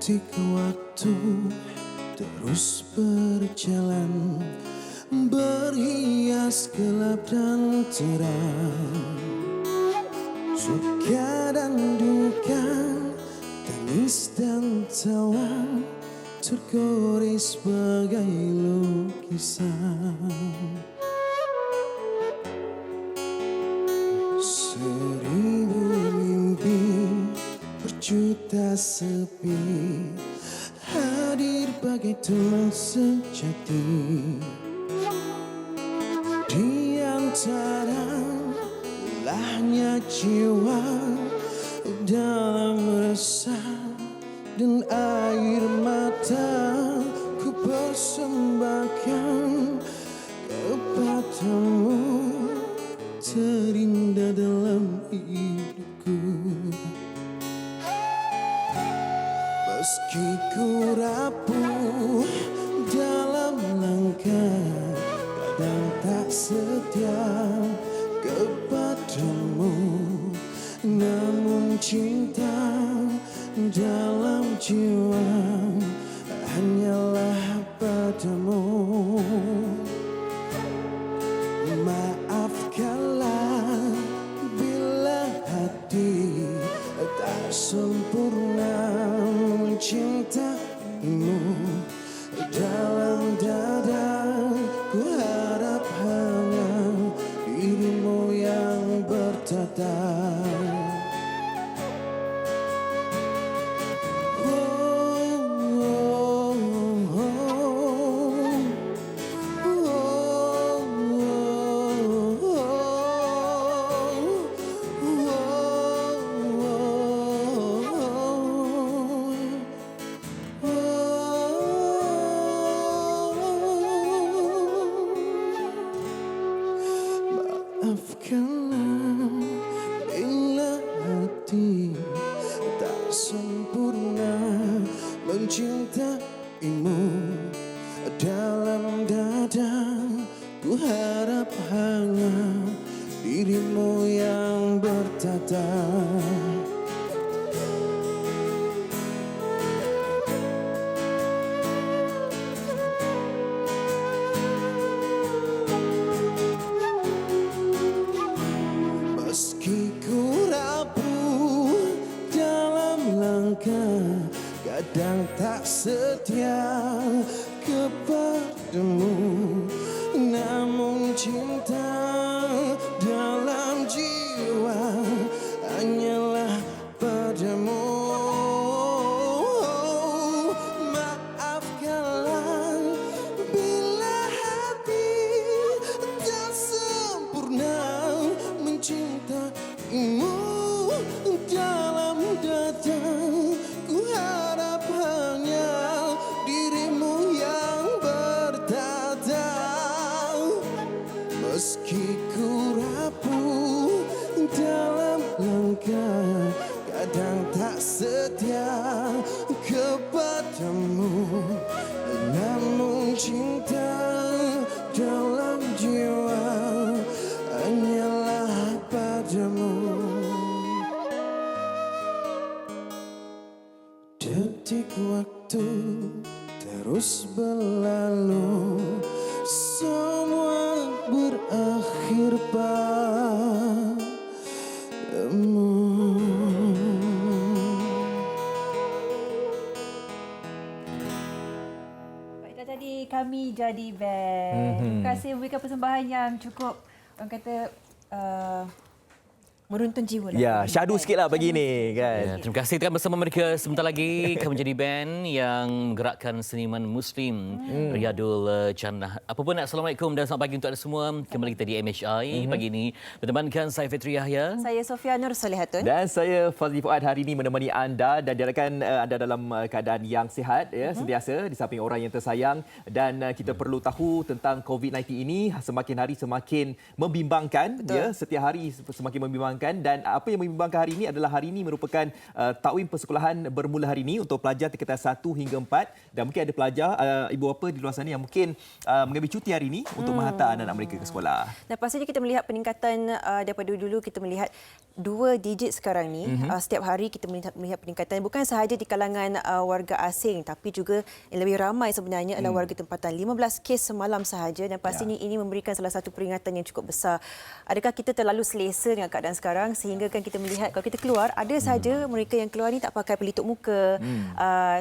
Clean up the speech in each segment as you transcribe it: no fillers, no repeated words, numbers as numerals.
Detik waktu terus berjalan, berhias gelap dan terang, suka dan duka, tangis dan tawa, tergores bagai lukisan. Seribu mimpi, berjuta sepi, hadir bagai teman sejati. Di antara lelahnya jiwa, dalam resah dan air mata, ku persembahkan kepadamu, terindah dalam hidupku. Meski ku rapuh dalam langkah, kadang tak setia kepadamu, namun cinta dalam jiwa hanyalah padamu. Maafkanlah bila hati tak sempurna mencintaimu. Dalam dada ku harap hanya dirimu yang bertata. Maafkanlah bila hati tak sempurna mencintaimu. Dalam dada ku harap hanya dirimu yang bertata. Meski ku rapuh dalam langkah, kadang tak setia kepadamu, namun cinta dalam jiwa hanyalah padamu. Maafkanlah bila hati tak sempurna mencintaimu. Dalam dada ku harap hanya dirimu yang bertata. Meski ku rapuh dalam langkah, kadang tak setia kepadamu, namun cinta dalam jiwa hanyalah padamu. Detik waktu terus berlalu, semua berakhir padamu. Baiklah, tadi kami jadi band. Terima kasih memberikan persembahan yang cukup, orang kata, meruntun jiwa lah. Ya, syahdu sikitlah pagi ni kan. Ya, terima kasih telah bersama mereka sebentar lagi. Kami menjadi band yang menggerakkan seniman Muslim Riyadul Jannah. Apa pun, Assalamualaikum dan selamat pagi untuk anda semua. Kembali kita di MHI pagi ini bertemankan saya Fitri Yahya. Saya Sofia Nur Salihatun. Dan saya Fazli Fuad hari ini menemani anda dan diharapkan anda dalam keadaan yang sihat ya, sentiasa di samping orang yang tersayang. Dan kita perlu tahu tentang COVID-19 ini semakin hari semakin membimbangkan. Betul. Ya, setiap hari semakin membimbangkan. Dan apa yang membimbangkan hari ini adalah hari ini merupakan takwim persekolahan bermula hari ini untuk pelajar tingkatan 1 hingga 4. Dan mungkin ada pelajar, ibu bapa di luar sana yang mungkin mengambil cuti hari ini untuk menghantar anak-anak mereka ke sekolah. Dan pastinya kita melihat peningkatan daripada dulu, kita melihat 2 digit sekarang ni. Setiap hari kita melihat peningkatan bukan sahaja di kalangan warga asing tapi juga yang lebih ramai sebenarnya adalah warga tempatan. 15 kes semalam sahaja dan pastinya ini memberikan salah satu peringatan yang cukup besar. Adakah kita terlalu selesa dengan keadaan sekarang sehingga kan kita melihat kalau kita keluar ada sahaja mereka yang keluar ni tak pakai pelitup muka,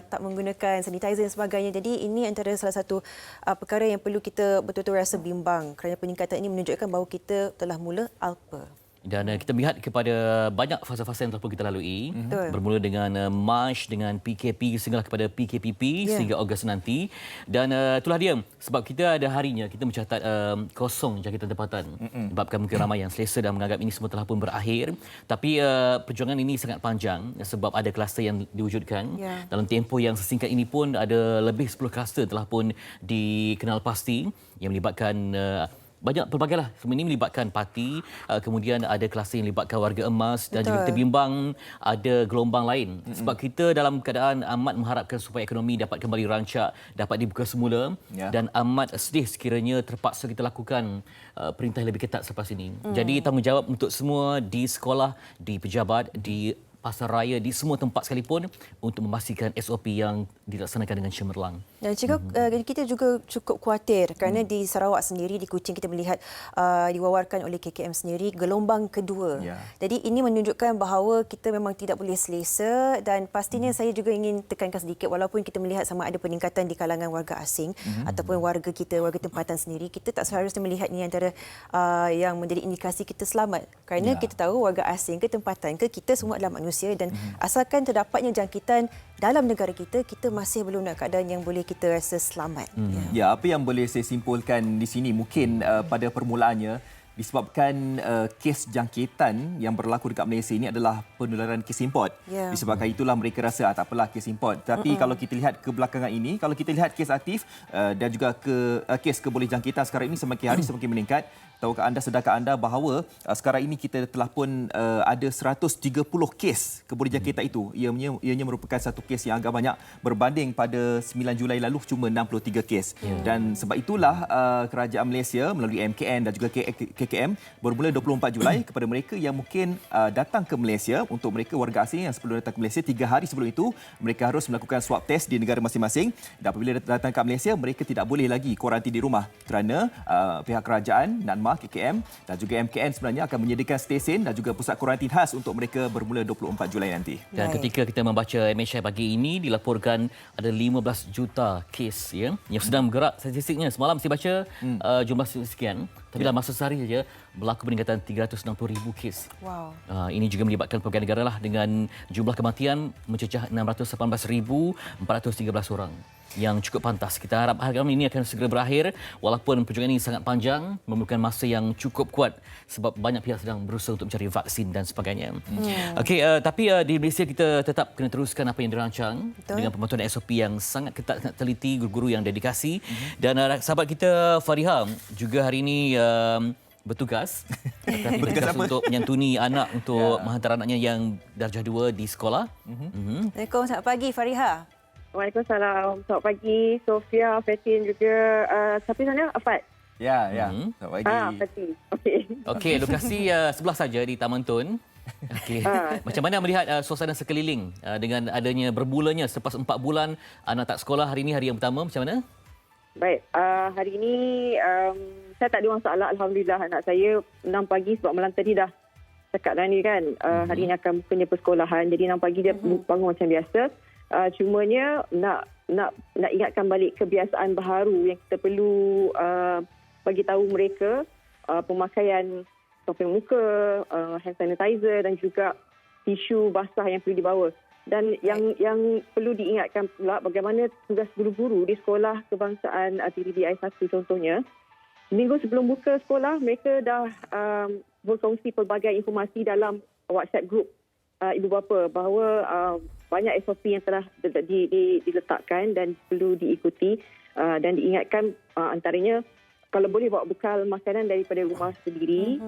tak menggunakan sanitizer dan sebagainya. Jadi ini antara salah satu perkara yang perlu kita betul-betul rasa bimbang kerana peningkatan ini menunjukkan bahawa kita telah mula alpa. Dan kita melihat kepada banyak fasa-fasa yang telah pun kita lalui. Bermula dengan March, dengan PKP sehinggalah kepada PKPP sehingga Ogos nanti. Dan itulah dia. Sebab kita ada harinya kita mencatat kosong jangkitan tempatan. Sebabkan mungkin ramai yang selesa dan menganggap ini semua telah pun berakhir. Tapi perjuangan ini sangat panjang sebab ada kluster yang diwujudkan. Dalam tempoh yang sesingkat ini pun ada lebih 10 kluster telah pun dikenal pasti yang melibatkan banyak pelbagailah. Semua ini melibatkan parti, kemudian ada kluster yang melibatkan warga emas dan juga kita bimbang ada gelombang lain. Sebab kita dalam keadaan amat mengharapkan supaya ekonomi dapat kembali rancak, dapat dibuka semula dan amat sedih sekiranya terpaksa kita lakukan perintah yang lebih ketat selepas ini. Jadi tanggungjawab untuk semua di sekolah, di pejabat, di pasar raya, di semua tempat sekalipun untuk memastikan SOP yang dilaksanakan dengan cemerlang. Dan juga kita juga cukup khawatir kerana di Sarawak sendiri, di Kuching kita melihat diwawarkan oleh KKM sendiri gelombang kedua. Jadi ini menunjukkan bahawa kita memang tidak boleh selesa dan pastinya saya juga ingin tekankan sedikit walaupun kita melihat sama ada peningkatan di kalangan warga asing ataupun warga kita, warga tempatan sendiri, kita tak seharusnya melihat ini antara yang menjadi indikasi kita selamat. Kerana kita tahu warga asing ke tempatan ke kita semua adalah manusia dan asalkan terdapatnya jangkitan dalam negara kita, kita masih belum dalam keadaan yang boleh kita rasa selamat. Ya, apa yang boleh saya simpulkan di sini mungkin pada permulaannya disebabkan kes jangkitan yang berlaku dekat Malaysia ini adalah penularan kes import. Disebabkan itulah mereka rasa tak apalah kes import. Tapi kalau kita lihat kebelakangan ini, kalau kita lihat kes aktif dan juga kes keboleh jangkitan sekarang ini semakin hari semakin meningkat. Tahukah anda, sedarkah anda bahawa sekarang ini kita telah pun ada 130 kes keboleh jangkitan itu. Ianya merupakan satu kes yang agak banyak berbanding pada 9 Julai lalu cuma 63 kes. Dan sebab itulah kerajaan Malaysia melalui MKN dan juga KKM bermula 24 Julai kepada mereka yang mungkin datang ke Malaysia, untuk mereka warga asing yang sebelum datang ke Malaysia 3 hari sebelum itu mereka harus melakukan swab test di negara masing-masing dan apabila datang ke Malaysia mereka tidak boleh lagi kuarantin di rumah kerana pihak kerajaan, NADMA, KKM dan juga MKN sebenarnya akan menyediakan stesen dan juga pusat kuarantin khas untuk mereka bermula 24 Julai nanti. Dan ketika kita membaca MHI pagi ini dilaporkan ada 15 juta kes yang sedang bergerak. Statistiknya semalam saya baca jumlah sekian. Tapi dalam masa sehari saja berlaku peningkatan 360,000 kes. Ini juga melibatkan pelbagai negara lah dengan jumlah kematian mencecah 618,413 orang. Yang cukup pantas. Kita harap harga ini akan segera berakhir walaupun perjuangan ini sangat panjang, memerlukan masa yang cukup kuat sebab banyak pihak sedang berusaha untuk mencari vaksin dan sebagainya. Okey, tapi di Malaysia kita tetap kena teruskan apa yang dirancang dengan pematuhan SOP yang sangat ketat, sangat teliti, guru-guru yang dedikasi. Dan sahabat kita Fariha juga hari ini bertugas untuk menyantuni anak untuk menghantar anaknya yang darjah 2 di sekolah. Assalamualaikum, selamat pagi Fariha. Waalaikumsalam. Selamat pagi Sofia, Fatin juga. Siapa sana? Afat? Ya. Selamat pagi. Fatin. Okey, lokasi sebelah saja di Taman Tun. Okey. Macam mana melihat suasana sekeliling dengan adanya berbulanya selepas 4 bulan anak tak sekolah, hari ini hari yang pertama, macam mana? Baik, hari ini saya tak ada masalah. Alhamdulillah, anak saya 6 pagi sebab malam tadi dah cakap dah ni kan. Hari ini akan bukanya persekolahan. Jadi 6 pagi dia bangun macam biasa. Cumanya nak ingatkan balik kebiasaan baharu yang kita perlu bagi tahu mereka, pemakaian topeng muka, hand sanitizer dan juga tisu basah yang perlu dibawa. Dan yang perlu diingatkan pula bagaimana tugas guru-guru di sekolah kebangsaan TDBI 1 contohnya. Minggu sebelum buka sekolah mereka dah berkongsi pelbagai informasi dalam WhatsApp group ibu bapa bahawa banyak SOP yang telah diletakkan dan perlu diikuti dan diingatkan, antaranya kalau boleh bawa bekal makanan daripada rumah sendiri.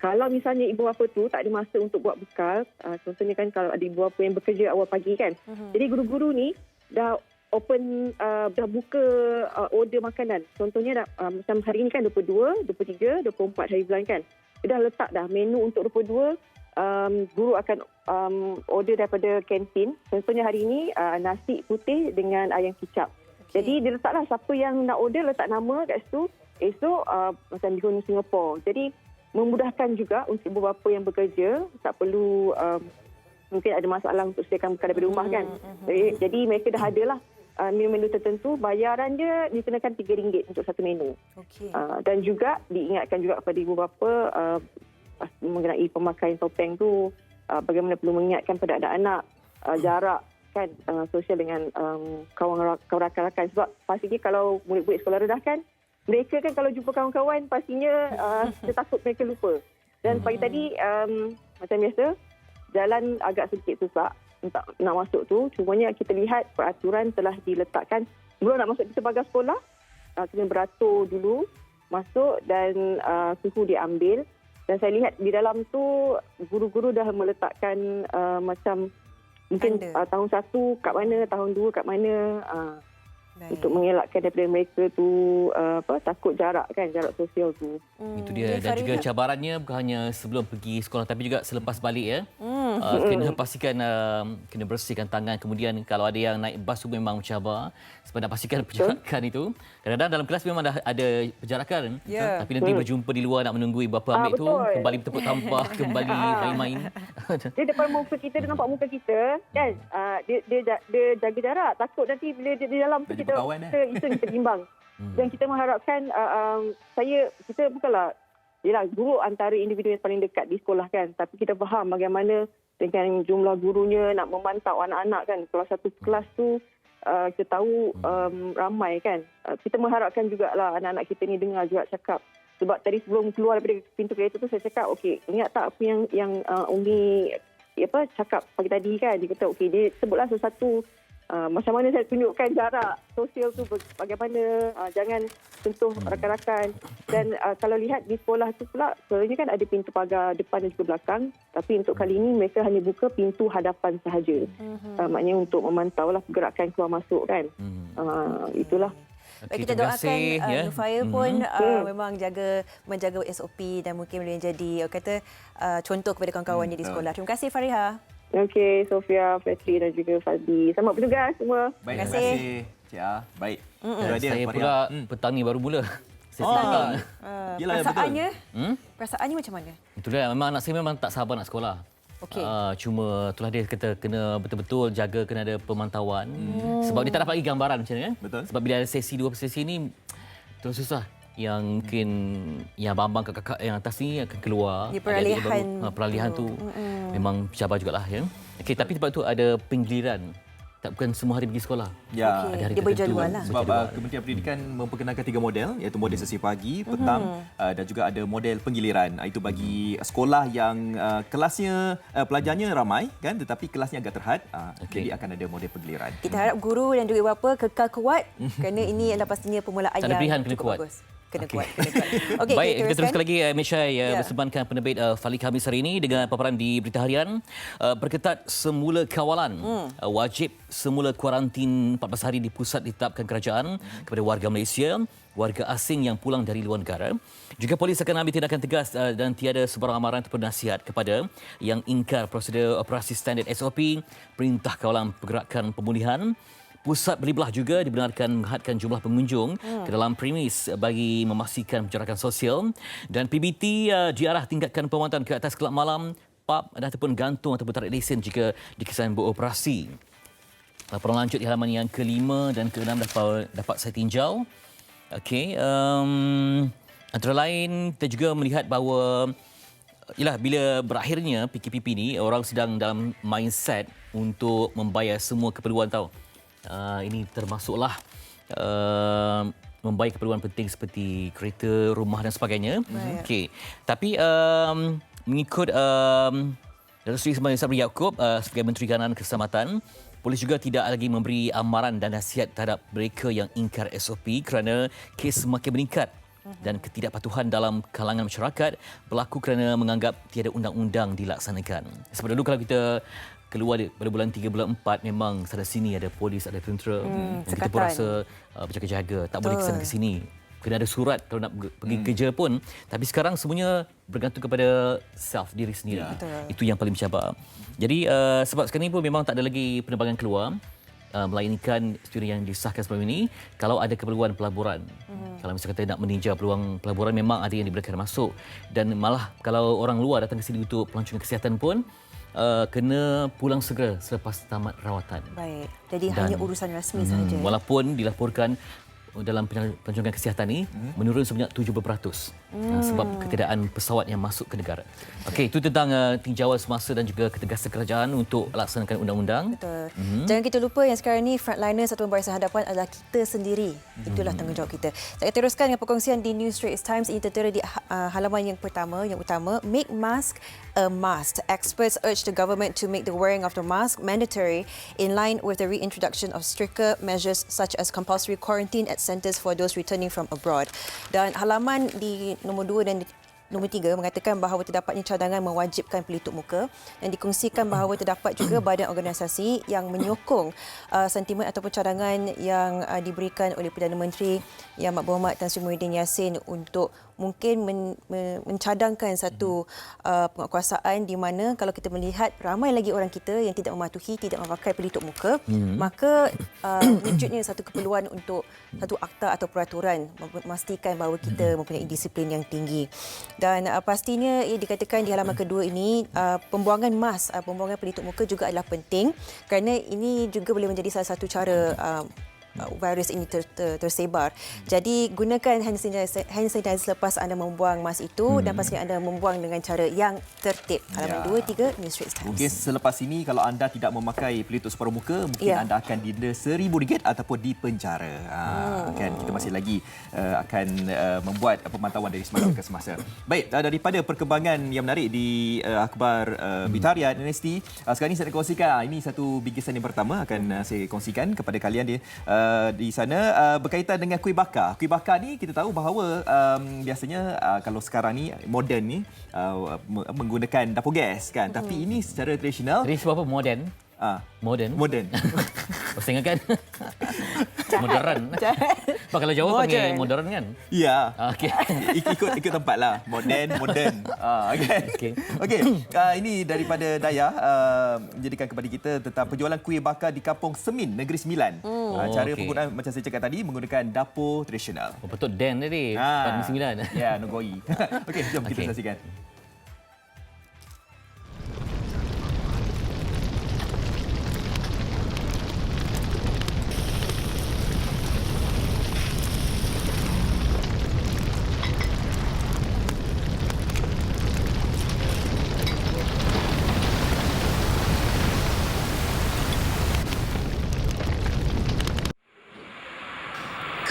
Kalau misalnya ibu bapa tu tak ada masa untuk buat bekal, contohnya kan kalau ada ibu bapa yang bekerja awal pagi kan. Jadi guru-guru ni dah dah buka order makanan. Contohnya macam hari ni kan 22, 23, 24 hari bulan kan. Dia dah letak dah menu untuk 22 guru akan order daripada kantin. Contohnya hari ini nasi putih dengan ayam kicap. Jadi dia letaklah siapa yang nak order letak nama kat situ. Esok macam bihun Singapura. Jadi memudahkan juga untuk ibu bapa yang bekerja. Tak perlu mungkin ada masalah untuk sediakan bekal daripada rumah kan. Jadi mereka dah ada lah menu-menu tertentu. Bayaran dia dikenakan RM3 untuk satu menu. Dan juga diingatkan juga kepada ibu bapa mengenai pemakaian topeng tu, bagaimana perlu mengingatkan pada anak-anak jarak kan sosial dengan kawan rakan-rakan. Sebab pastinya kalau murid-murid sekolah rendah kan, mereka kan kalau jumpa kawan-kawan pastinya kita takut mereka lupa. Dan pagi tadi macam biasa jalan agak sedikit susah untuk nak masuk tu. Cumanya kita lihat peraturan telah diletakkan. Sebelum nak masuk di sebagai sekolah, kena beratur dulu masuk dan suhu diambil. Dan saya lihat di dalam tu guru-guru dah meletakkan macam mungkin tahun 1 kat mana, tahun 2 kat mana. Untuk mengelakkan daripada mereka tu takut jarak kan, jarak sosial tu. Itu dia. Dan juga cabarannya bukan hanya sebelum pergi sekolah tapi juga selepas balik ya. Kena pastikan kena bersihkan tangan. Kemudian kalau ada yang naik bas tu memang mencabar sebab nak pastikan penjarakan itu. Kadang-kadang dalam kelas memang dah ada penjarakan tapi nanti berjumpa di luar nak menunggu ibu bapa ambil tu, kembali bertepuk tampah, kembali main-main. Dia depan muka kita, dia nampak muka kita kan. Dia jaga jarak. Takut nanti bila dia di dalam tu kita kita timbang. Dan kita mengharapkan kita bukanlah yelah, guru antara individu yang paling dekat di sekolah kan, tapi kita faham bagaimana dengan jumlah gurunya nak memantau anak-anak kan. Kalau satu kelas tu kita tahu ramai kan. Kita mengharapkan jugalah anak-anak kita ni dengar juga cakap. Sebab tadi sebelum keluar daripada pintu kereta tu saya cakap, okey, ingat tak apa yang Umi cakap pagi tadi kan. Dia kata okey, dia sebutlah sesuatu macam mana saya tunjukkan jarak sosial tu bagaimana, jangan sentuh rakan-rakan. Dan kalau lihat di sekolah tu pula, sebenarnya kan ada pintu pagar depan dan juga belakang, tapi untuk kali ini mereka hanya buka pintu hadapan sahaja. Maknanya untuk memantau lah pergerakan keluar masuk kan. Itulah. Okay, kita doakan Nufail pun memang menjaga SOP dan mungkin boleh jadi contoh kepada kawan-kawannya di sekolah. Terima kasih Fariha. Okey, Sofia, Fetri dan juga Fadli. Selamat bertugas semua. Baik, terima kasih. Cik baik. Saya pula petani baru mula. Perasaannya macam mana? Itulah, memang anak saya memang tak sabar nak sekolah. Cuma itulah dia kata kena betul-betul jaga, kena ada pemantauan. Sebab dia tak dapat lagi gambaran macam mana. Betul. Sebab bila ada sesi 2 sesi ni terus susah. Yang mungkin yang abang-abang kakak yang atas ni akan keluar. Peralihan tu memang cabar jugalah ya. Okey, tapi tempat tu ada penggiliran. Tak bukan semua hari pergi sekolah. Ya, ada hari dia berjadual lah. Sebab Kementerian Pendidikan memperkenalkan 3 model, iaitu model sesi pagi, petang dan juga ada model penggiliran. Itu bagi sekolah yang kelasnya pelajarnya ramai kan, tetapi kelasnya agak terhad. Jadi akan ada model penggiliran. Kita harap guru dan juga bapa kekal kuat kerana ini adalah pastinya permulaan tak ada pilihan, yang cukup bagus. Kena kuat. Okay, baik, kita teruskan lagi Syai bersempatkan penerbit Falik Khamis hari ini dengan paparan di Berita Harian. Perketat semula kawalan. Wajib semula kuarantin 14 hari di pusat ditetapkan kerajaan kepada warga Malaysia, warga asing yang pulang dari luar negara. Juga polis akan ambil tindakan tegas dan tiada sebarang amaran ataupun nasihat kepada yang ingkar prosedur operasi standard SOP, perintah kawalan pergerakan pemulihan. Pusat berlibelah juga dibenarkan menghadkan jumlah pengunjung ke dalam premis bagi memastikan penjarakan sosial. Dan PBT diarah tingkatkan pemantauan ke atas kelab malam, pub ataupun gantung ataupun tarik lesen jika dikesan beroperasi. Laporan lanjut di halaman yang ke-5 dan ke-6 dapat saya tinjau. Okey, antara lain kita juga melihat bahawa bila berakhirnya PKP ni, orang sedang dalam mindset untuk membayar semua keperluan tahu. Ini termasuklah membayar keperluan penting seperti kereta, rumah dan sebagainya. Okey. Tapi mengikut Datuk Seri Sembawang Sabri Yaakob sebagai Menteri Kanan Keselamatan, polis juga tidak lagi memberi amaran dan nasihat terhadap mereka yang ingkar SOP kerana kes semakin meningkat dan ketidakpatuhan dalam kalangan masyarakat berlaku kerana menganggap tiada undang-undang dilaksanakan. Sebab dulu kalau kita keluar pada bulan 3, bulan 4 memang sana sini ada polis, ada tentera. Dan kita pun rasa berjaga-jaga, tak boleh ke sana ke sini. kena ada surat kalau nak pergi kerja pun. Tapi sekarang semuanya bergantung kepada self, diri sendiri. Itu yang paling mencabar. Jadi sebab sekarang ni pun memang tak ada lagi penerbangan keluar, melainkan student yang disahkan sebelum ini kalau ada keperluan pelaburan. Kalau misalnya kata nak meninjau peluang pelaburan, memang ada yang dibenarkan masuk. Dan malah kalau orang luar datang ke sini untuk pelancongan kesihatan pun kena pulang segera selepas tamat rawatan. Baik. Jadi hanya urusan rasmi sahaja. Walaupun dilaporkan dalam pelancongan kesihatan ini menurun sebanyak 70% sebab ketiadaan pesawat yang masuk ke negara. Okey, itu tentang tinjauan semasa dan juga ketegasan kerajaan untuk laksanakan undang-undang. Betul. Jangan kita lupa yang sekarang ni frontliners atau barisan hadapan adalah kita sendiri. Itulah tanggungjawab kita. Saya teruskan dengan perkongsian di News Straits Times. Ini tertera di halaman yang pertama, yang utama. Make mask a must. Experts urge the government to make the wearing of the mask mandatory in line with the reintroduction of stricter measures such as compulsory quarantine at centres for those returning from abroad. Dan halaman di nombor 2 dan nombor 3 mengatakan bahawa terdapatnya cadangan mewajibkan pelitup muka dan dikongsikan bahawa terdapat juga badan organisasi yang menyokong sentimen ataupun cadangan yang diberikan oleh Perdana Menteri Yang Berhormat Tan Sri Muhyiddin Yassin untuk mungkin mencadangkan satu penguatkuasaan di mana kalau kita melihat ramai lagi orang kita yang tidak mematuhi, tidak memakai pelitup muka, maka wujudnya satu keperluan untuk satu akta atau peraturan memastikan bahawa kita mempunyai disiplin yang tinggi. Dan pastinya ia dikatakan di halaman kedua ini pembuangan mask, pembuangan pelitup muka juga adalah penting kerana ini juga boleh menjadi salah satu cara virus ini tersebar. Jadi gunakan hand sanitizer selepas anda membuang mask itu dan pastikan anda membuang dengan cara yang tertib. Halaman 2, 3 News Straits Times. Mungkin selepas ini kalau anda tidak memakai pelitup separuh muka, mungkin anda akan didenda RM1,000 ataupun dipenjara. Kan kita masih lagi akan membuat pemantauan dari semasa ke semasa. Baik, daripada perkembangan yang menarik di akhbar Bitarian NST, sekarang ini saya nak kongsikan ini satu bingkisan yang pertama akan saya kongsikan kepada kalian di sana berkaitan dengan kuih bakar. Kuih bakar ni kita tahu bahawa biasanya kalau sekarang ni moden ni menggunakan dapur gas kan, tapi ini secara tradisional. Jadi sebab apa moden? Moden. Saya ingatkan modern. Pak kalau Jawa panggil modern kan? Ya. Okey. Ikut tempatlah. Moden. Okey. Ini daripada Dayah menjadikan kepada kita tentang penjualan kuih bakar di Kampung Semin, Negeri Sembilan. Cara penggunaan macam saya cakap tadi menggunakan dapur tradisional. Betul Dan tadi. Negeri Sembilan. Ya, Nogoi. Okey, jom kita saksikan.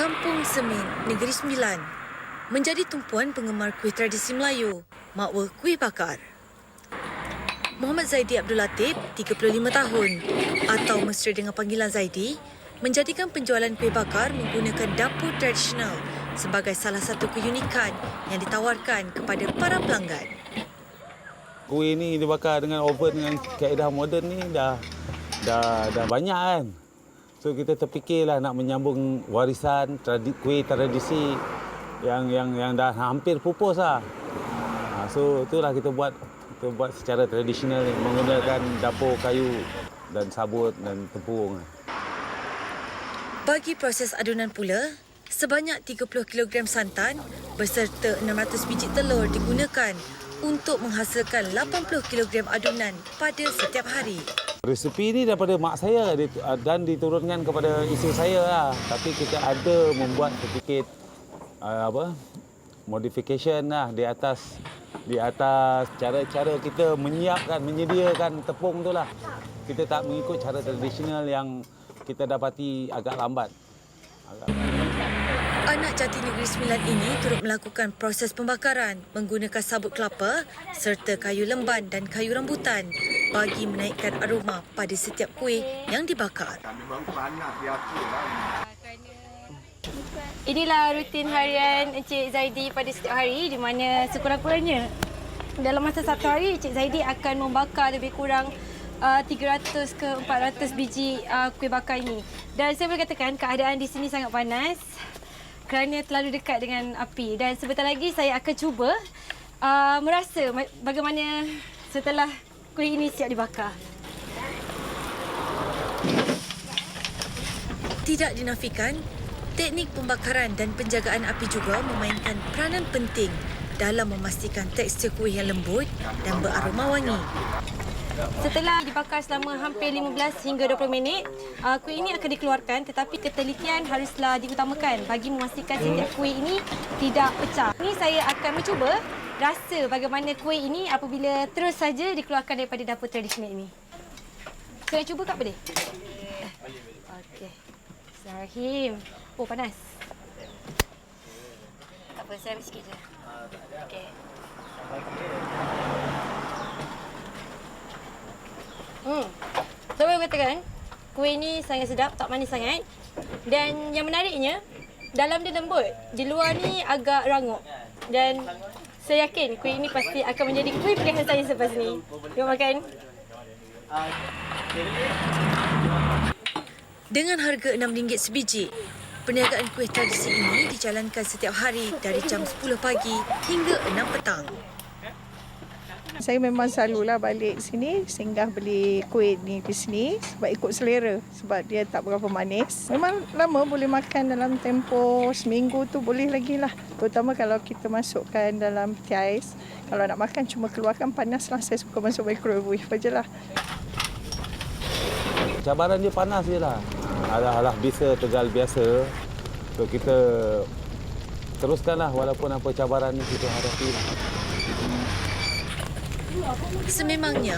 Kampung Semin, Negeri Sembilan menjadi tumpuan penggemar kuih tradisi Melayu, makwa kuih bakar. Muhammad Zaidi Abdul Latif, 35 tahun atau mesra dengan panggilan Zaidi, menjadikan penjualan kuih bakar menggunakan dapur tradisional sebagai salah satu keunikan yang ditawarkan kepada para pelanggan. Kuih ni dibakar dengan oven dengan kaedah moden ni dah banyak kan. So kita terfikirlah nak menyambung warisan kuih tradisi yang dah hampir pupus lah. So itulah kita buat secara tradisional menggunakan dapur kayu dan sabut dan tempurung. Bagi proses adunan pula, sebanyak 30 kg santan beserta 600 biji telur digunakan untuk menghasilkan 80 kg adunan pada setiap hari. Resepi ni daripada mak saya dan diturunkan kepada isteri saya lah. Tapi kita ada membuat sedikit modification lah di atas cara-cara kita menyediakan tepung tu lah. Kita tak mengikut cara tradisional yang kita dapati agak lambat. Anak jati Negeri Sembilan ini turut melakukan proses pembakaran menggunakan sabut kelapa serta kayu lemban dan kayu rambutan bagi menaikkan aroma pada setiap kuih yang dibakar. Inilah rutin harian Encik Zaidi pada setiap hari di mana sekurang-kurangnya dalam masa satu hari Encik Zaidi akan membakar lebih kurang 300 ke 400 biji kuih bakar ini. Dan saya boleh katakan keadaan di sini sangat panas. kerana terlalu dekat dengan api. Dan sebentar lagi saya akan cuba merasa bagaimana setelah kuih ini siap dibakar. Tidak dinafikan, teknik pembakaran dan penjagaan api juga memainkan peranan penting dalam memastikan tekstur kuih yang lembut dan beraroma wangi. Setelah dibakar selama hampir 15 hingga 20 minit, kuih ini akan dikeluarkan, tetapi ketelitian haruslah diutamakan bagi memastikan setiap kuih ini tidak pecah. Ini saya akan mencuba rasa bagaimana kuih ini apabila terus saja dikeluarkan daripada dapur tradisional ini. Saya cuba Kak boleh? Okey. Bismillahirrahmanirrahim. Oh, panas. Tak apa, saya ambil sikit je. Okey. Saya boleh katakan, kuih ni sangat sedap, tak manis sangat. Dan yang menariknya, dalam dia lembut, di luar ni agak rangup. Dan saya yakin kuih ini pasti akan menjadi kuih pilihan saya selepas ni. Jom makan. Dengan harga RM6 sebiji, perniagaan kuih tradisi ini dijalankan setiap hari dari jam 10 pagi hingga 6 petang. Saya memang selalulah balik sini singgah beli kuih ni di sini sebab ikut selera, sebab dia tak berapa manis. Memang lama boleh makan dalam tempoh seminggu tu boleh lagi lah. Terutama kalau kita masukkan dalam peti ais. Kalau nak makan cuma keluarkan panas lah. Saya suka masuk microwave sajalah. Cabaran dia panas je lah. Alah bisa Tegal biasa. So kita teruskanlah walaupun apa cabaran ni kita hadapi lah. Sememangnya,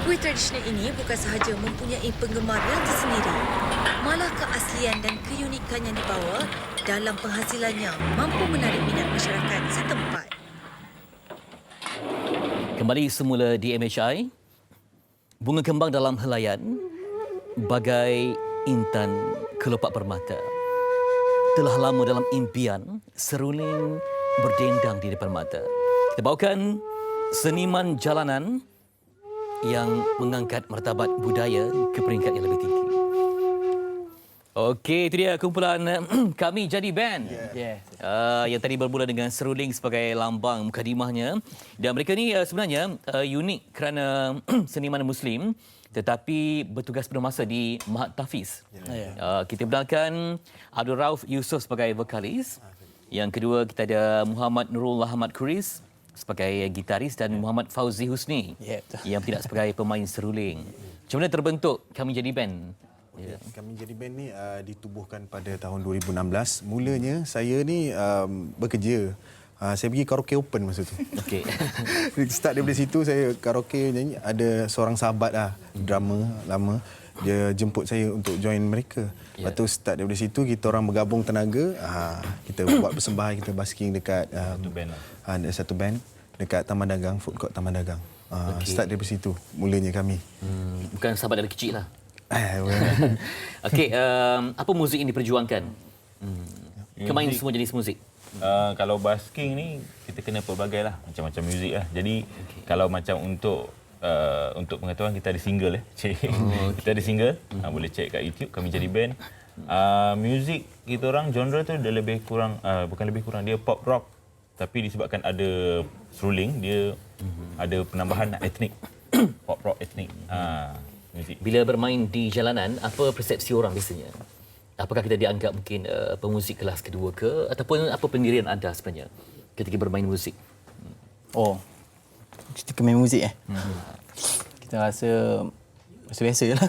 kuih tradisional ini bukan sahaja mempunyai penggemar yang tersendiri, malah keaslian dan keunikan yang dibawa dalam penghasilannya mampu menarik minat masyarakat setempat. Kembali semula di MHI, bunga kembang dalam helaian bagai intan kelopak permata. Telah lama dalam impian, seruling berdendang di depan mata. Kita bawakan seniman jalanan yang mengangkat martabat budaya ke peringkat yang lebih tinggi. Okey, itu dia kumpulan Kami Jadi Band. Yang tadi bermula dengan seruling sebagai lambang mukadimahnya. Dan mereka ni sebenarnya unik kerana seniman Muslim tetapi bertugas penuh masa di Mahat Tahfiz. Kita benarkan Abdul Rauf Yusof sebagai vokalis. Yang kedua kita ada Muhammad Nurul Ahmad Kuris sebagai gitaris dan Muhammad Fauzi Husni yang tidak sebagai pemain seruling. Macam mana terbentuk Kami Jadi Band? Kami Jadi Band ni ditubuhkan pada tahun 2016. Mulanya saya ni bekerja. Saya pergi karaoke open masa tu. Okey. Start daripada situ saya karaoke nyanyi. Ada seorang sahabat drama lama. Dia jemput saya untuk join mereka. Lepas tu start daripada situ kita orang bergabung tenaga. Kita buat persembahan, kita basking dekat satu band dekat Taman Dagang, food court Taman Dagang. Start daripada situ mulanya kami. Bukan sahabat dari kecil lah. Okey, apa muzik yang diperjuangkan? Kemain semua jenis muzik? Kalau basking ni kita kena pelbagai lah, macam-macam muzik lah. Jadi kalau macam untuk pengetahuan kita ada single kita ada single, boleh check kat YouTube Kami Jadi Band. Muzik kita orang genre tu dia lebih kurang bukan lebih kurang, dia pop rock tapi disebabkan ada seruling dia ada penambahan etnik. Pop rock etnik. Muzik. Bila bermain di jalanan, apa persepsi orang biasanya? Apakah kita dianggap mungkin pemuzik kelas kedua ke ataupun apa pendirian anda sebenarnya ketika bermain muzik? Ketika main muzik kita rasa biasa je lah.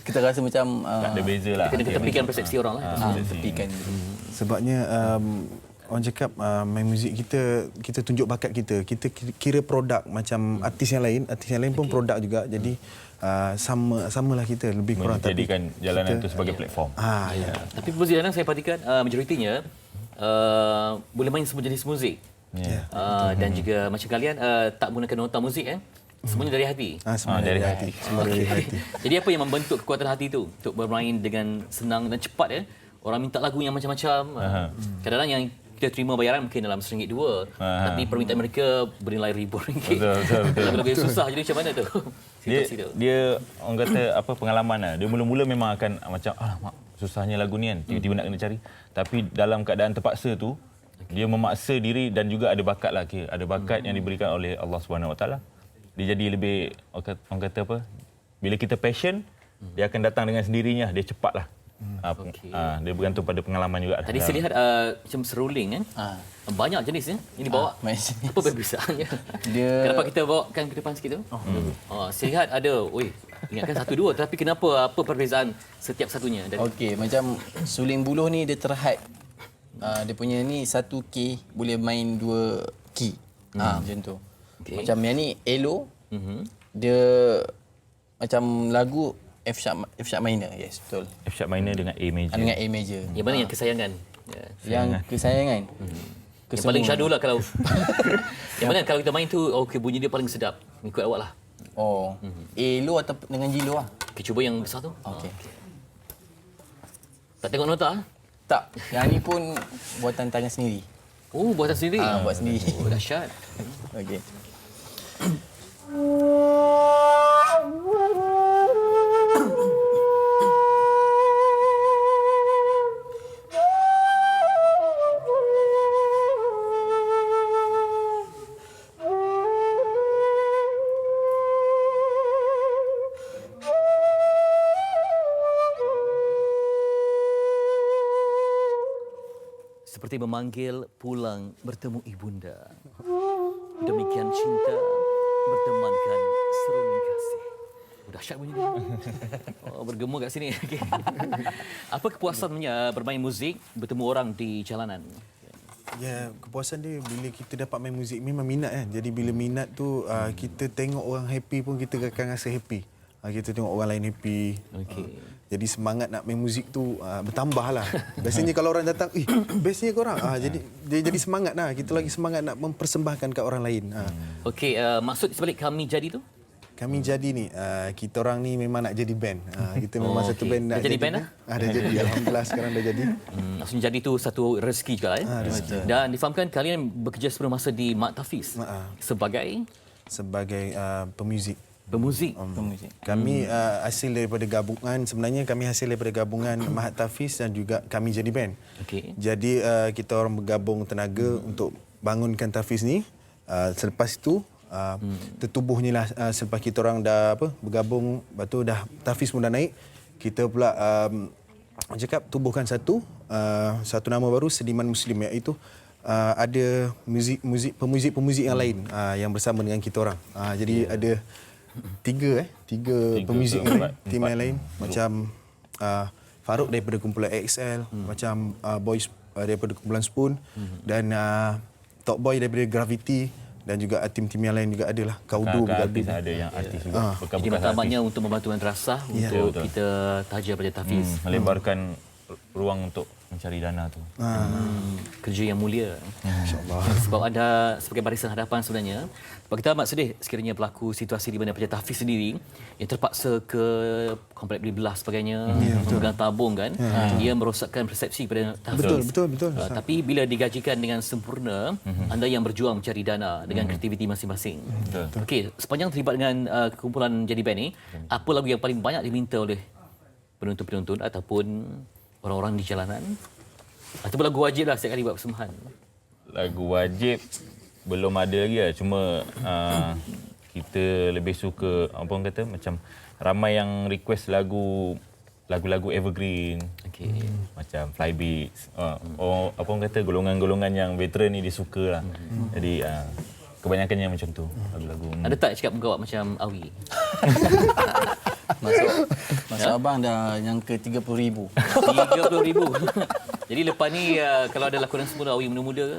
Kita rasa macam tak ada beza lah. Kita tepikan persepsi orang lah. Tepikan. Sebabnya orang cakap main muzik kita tunjuk bakat kita kira produk macam artis yang lain pun produk juga. Jadi samalah kita lebih kurang, menjadikan jalanan itu sebagai platform. Tapi muzik jalanan saya perhatikan majoritinya boleh main semua jenis muzik. Dan juga macam kalian tak gunakan nota muzik semuanya dari hati. Semua dari hati. Semua dari hati. Jadi apa yang membentuk kekuatan hati itu untuk bermain dengan senang dan cepat Orang minta lagu yang macam-macam. Kadang-kadang yang kita terima bayaran mungkin dalam RM1-2. Tapi permintaan mereka bernilai RM1,000. Betul. Lagu-lagu yang susah. Jadi macam mana tu? Dia orang kata apa pengalaman lah. Dia mula-mula memang akan macam susahnya lagu ni kan, tiba-tiba nak kena cari. Tapi dalam keadaan terpaksa tu, dia memaksa diri dan juga ada bakat lah. Ada bakat yang diberikan oleh Allah SWT. Dia jadi lebih, orang kata apa, bila kita passion, dia akan datang dengan sendirinya, dia cepatlah. Dia bergantung pada pengalaman juga. Tadi saya lihat macam seruling kan. Banyak jenis ya. Ini bawa. Apa perbezaannya? Kenapa kita bawakan ke depan sikit tu? Saya lihat ada, ingatkan 1 2 tapi kenapa, apa perbezaan setiap satunya? Okey, macam suling buluh ni dia terhad. Dia punya ni 1 key boleh main 2 key. Macam tu. Okay. Macam yang ni Elo. Dia macam lagu F sharp minor. Yes, betul. F sharp minor dengan A major. Dengan A major. Yang mana yang kesayangan? Yang kesayangan. Yang paling syahdu lah kalau yang mana kalau kita main tu bunyi dia paling sedap. Ikut awak lah. A low atau dengan G low lah. Okay, cuba yang besar tu. Okey. Tak tengok nota? Tak. Yang ni pun buatan tangan sendiri. Buatan sendiri? Buat sendiri. Dahsyat. Okey. Seperti memanggil pulang bertemu ibunda. Demikian cinta bertemankan seruling kasih. Dahsyat bunyi ni. Bergema kat sini. Okay. Apa kepuasannya bermain muzik, bertemu orang di jalanan? Ya, kepuasan dia bila kita dapat main muzik memang minat kan. Jadi bila minat tu kita tengok orang happy pun kita akan rasa happy. Kita tengok orang lain happy. Jadi semangat nak main muzik tu bertambah lah. Biasanya kalau orang datang, bestnya korang. Jadi dia jadi semangat lah. Kita lagi semangat nak mempersembahkan kat orang lain. Okey, maksud sebalik Kami Jadi tu? Kami Jadi ni, kita orang ni memang nak jadi band. Kita memang satu band nak jadi band. Dah jadi, alhamdulillah sekarang dah jadi. Maksudnya jadi tu satu rezeki juga lah. Dan difahamkan kalian bekerja sebelum masa di Mat Tafiz sebagai pemuzik. Pemuzik. Kami hasil daripada gabungan, sebenarnya kami hasil daripada gabungan Mahat Tafiz dan juga Kami Jadi Band. Jadi kita orang bergabung tenaga untuk bangunkan Tafiz ni. Selepas itu tertubuhnya lah selepas kita orang dah bergabung, lepas tu dah Tafiz pun dah naik, kita pula cakap tubuhkan satu nama baru, Seniman Muslim, iaitu ada pemuzik yang lain yang bersama dengan kita orang. Jadi ada tiga pemuzik tim yang lain, macam Farouk daripada kumpulan XL, macam Boys daripada kumpulan Spoon, dan Top Boy daripada Gravity, dan juga tim-tim yang lain juga adalah Kaudu artis ada yang artis juga. Jadi matlamatnya untuk membantu madrasah untuk kita taja pada Tafiz, melebarkan ruang untuk mencari dana tu. Kerja yang mulia. InsyaAllah. Sebab anda sebagai barisan hadapan sebenarnya, sebab kita amat sedih sekiranya berlaku situasi di mana Pejabat Tafiz sendiri yang terpaksa ke komplek beli belah sebagainya, pegang tabung kan, ia merosakkan persepsi pada Tafiz. Betul. Tapi bila digajikan dengan sempurna, anda yang berjuang mencari dana dengan kreativiti masing-masing. Okey, sepanjang terlibat dengan kumpulan Jadi Band ni, apa lagu yang paling banyak diminta oleh penonton-penonton ataupun orang-orang di jalanan? Ataupun lagu wajib lah setiap kali buat persembahan? Lagu wajib belum ada lagi lah. Cuma kita lebih suka, apa orang kata, macam ramai yang request lagu-lagu evergreen. Macam Fly Beats. Apa orang kata, golongan-golongan yang veteran ni dia suka lah. Jadi kebanyakannya macam tu lagu-lagu. Ada tak cakap muka awak macam Awi? Masuk abang dah yang ke 30,000. 30,000. Jadi lepas ni kalau ada lakonan semula Awi muda-muda ke?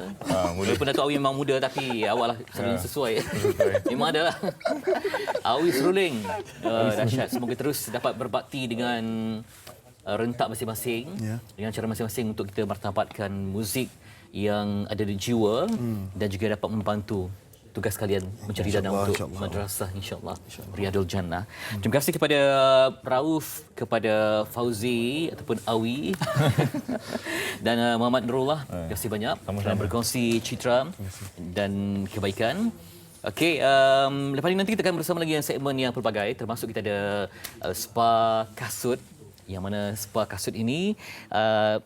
Walaupun Datuk Awi memang muda tapi awak lah selalu sesuai. Memang ada lah. Awi seruling. Dahsyat. Semoga terus dapat berbakti dengan rentak masing-masing. Dengan cara masing-masing untuk kita martabatkan muzik yang ada di jiwa dan juga dapat membantu tugas kalian mencari dana untuk madrasah, insyaAllah. Riyadul Jannah. Terima kasih kepada Rauf, kepada Fauzi ataupun Awi dan Muhammad Nurullah. Terima kasih banyak kerana berkongsi citra dan kebaikan. Okey, lepas ini nanti kita akan bersama lagi dengan segmen yang pelbagai, termasuk kita ada spa kasut yang mana spa kasut ini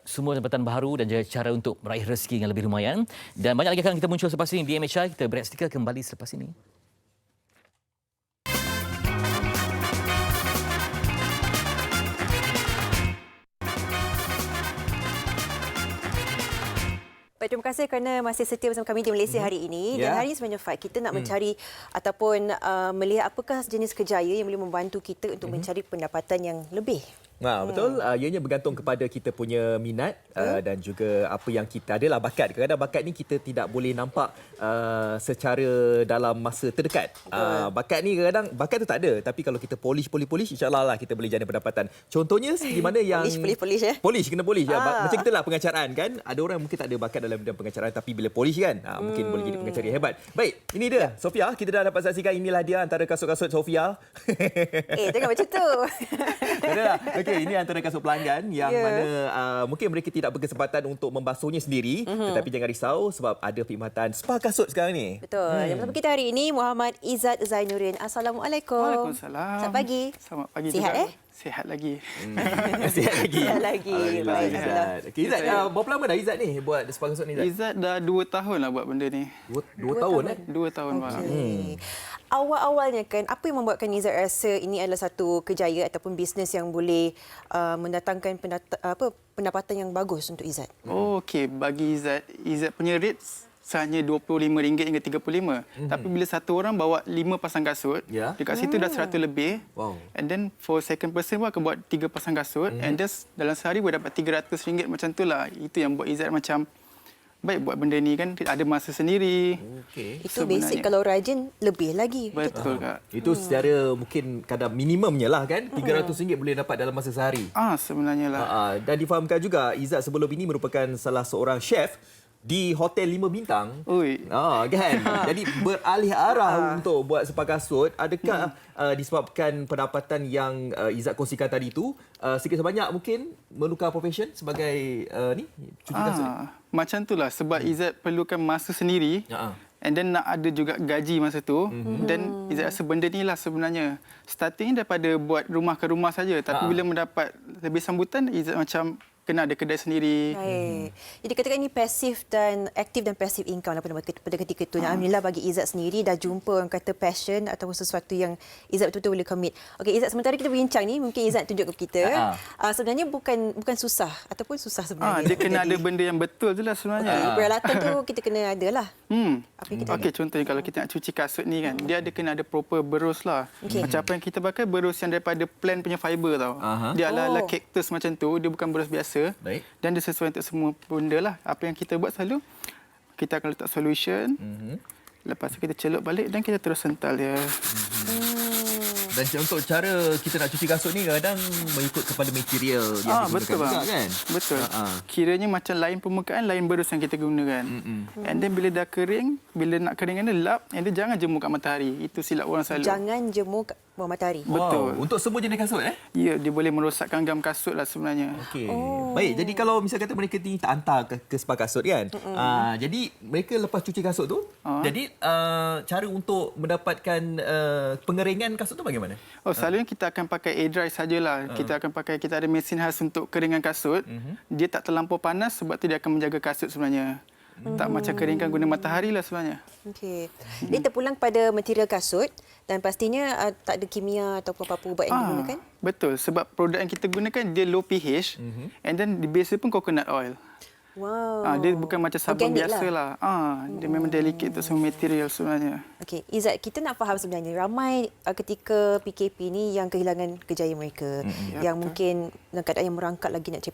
semua tempatan baru dan juga cara untuk meraih rezeki yang lebih lumayan. Dan banyak lagi akan kita muncul selepas ini di MHI. Kita berehat seketika, kembali selepas ini. Baik, terima kasih kerana masih setia bersama kami di Malaysia hari ini. Dan hari ini sebenarnya Fad, kita nak mencari ataupun melihat apakah jenis kerjaya yang boleh membantu kita untuk mencari pendapatan yang lebih. Betul. Ianya bergantung kepada kita punya minat dan juga apa yang kita adalah bakat. Kadang-kadang bakat ni kita tidak boleh nampak secara dalam masa terdekat. Bakat ni kadang-kadang bakat tu tak ada, tapi kalau kita polish insya-Allah lah kita boleh jana pendapatan. Contohnya seperti mana yang polish kena polish. Macam kita lah pengacaraan kan. Ada orang mungkin tak ada bakat dalam bidang pengacaraan tapi bila polish kan mungkin boleh jadi pengacara yang hebat. Baik, ini dia Sofia, kita dah dapat saksikan, inilah dia antara kasut-kasut Sofia. Jangan macam tu. Dah. Okey, ini antara kasut pelanggan yang mana mungkin mereka tidak berkesempatan untuk membasuhnya sendiri, tetapi jangan risau sebab ada perkhidmatan spa kasut sekarang ni. Betul. Yang bersama kita hari ini Muhammad Izzat Zainuddin. Assalamualaikum. Waalaikumsalam. Selamat pagi. Selamat pagi Sihat juga. Sihat lagi. Sihat lagi. Sihat lagi. Alhamdulillah. Okay, Izzat, berapa lama dah Izzat ni buat spa kasut ni? Izzat dah 2 tahun lah buat benda ni. 2 tahun 2 tahun bang. Awal-awalnya kan, apa yang membuatkan Izzat rasa ini adalah satu kerjaya ataupun bisnes yang boleh mendatangkan pendapatan yang bagus untuk Izzat? Okey, bagi Izzat punya rates hanya RM25 hingga RM35. Tapi bila satu orang bawa 5 pasang kasut, dekat situ dah 100 lebih. Wow. And then for second person pun akan buat 3 pasang kasut. And just dalam sehari boleh dapat RM300 macam tu lah. Itu yang buat Izzat macam, baik buat benda ni kan ada masa sendiri. Itu basic, kalau rajin lebih lagi. Betul Kak. Itu secara mungkin kadar minimumnya lah kan. RM300 boleh dapat dalam masa sehari. Sebenarnya lah. Dan difahamkan juga Izzat sebelum ini merupakan salah seorang chef di hotel 5 bintang. Kan? Jadi beralih arah untuk buat spa kasut. Adakah disebabkan pendapatan yang Izzat kongsikan tadi itu sikit sebanyak mungkin menukar profession sebagai cuci kasut? Macam itulah sebab Izzat perlukan masa sendiri. And then nak ada juga gaji masa tu. Dan Izzat rasa benda ni lah sebenarnya. Starting daripada buat rumah ke rumah saja. Tapi bila mendapat lebih sambutan, Izzat macam kena ada kedai sendiri. Baik. Jadi katakan ini pasif dan aktif dan pasif income pada ketika itu. Alhamdulillah bagi Izzat sendiri dah jumpa orang kata passion ataupun sesuatu yang Izzat betul-betul boleh commit. Okey Izzat, sementara kita berbincang ni, mungkin Izzat tunjuk kepada kita. Sebenarnya bukan susah ataupun susah sebenarnya. Dia kena ada benda yang betul je lah sebenarnya. Peralatan tu kita kena ada lah. Okey, contohnya kalau kita nak cuci kasut ni kan, dia kena ada proper berus lah. Macam apa yang kita pakai, berus yang daripada plant punya fiber tau. Dia ala-ala cactus macam tu, dia bukan berus biasa. Baik. Dan dia sesuai untuk semua benda lah. Apa yang kita buat selalu, kita akan letak solution. Lepas tu kita celup balik dan kita terus sental dia. Dan untuk cara kita nak cuci kasut ni kadang mengikut kepada material yang digunakan betul juga kan? Betul. Kiranya macam lain permukaan, lain berus yang kita gunakan. And then bila dah kering, bila nak keringkan dia lap, and then jangan jemur kat matahari. Itu silap orang selalu. Jangan jemur kat bawah matahari. Betul. Untuk semua jenis kasut Ya, dia boleh merosakkan gam kasut lah sebenarnya. Okey. Baik, jadi kalau misal kata mereka ni tak hantar ke spa kasut kan. Jadi mereka lepas cuci kasut tu, jadi cara untuk mendapatkan pengeringan kasut tu bagaimana? Selalunya kita akan pakai air dry sajalah. Kita ada mesin khas untuk keringan kasut. Dia tak terlampau panas sebab tu dia akan menjaga kasut sebenarnya. Tak macam keringkan guna matahari lah sebenarnya. Okey. Jadi terpulang pada material kasut dan pastinya tak ada kimia ataupun apa-apa ubat yang digunakan? Betul, sebab produk yang kita gunakan dia low pH and then di base pun coconut oil. Wow. Dia bukan macam sabun organic biasa lah. Dia memang delicate untuk semua material sebenarnya. Okey, Izzat, kita nak faham sebenarnya ramai ketika PKP ni yang kehilangan kerjaya mereka, yang mungkin dalam keadaan yang merangkak lagi nak cari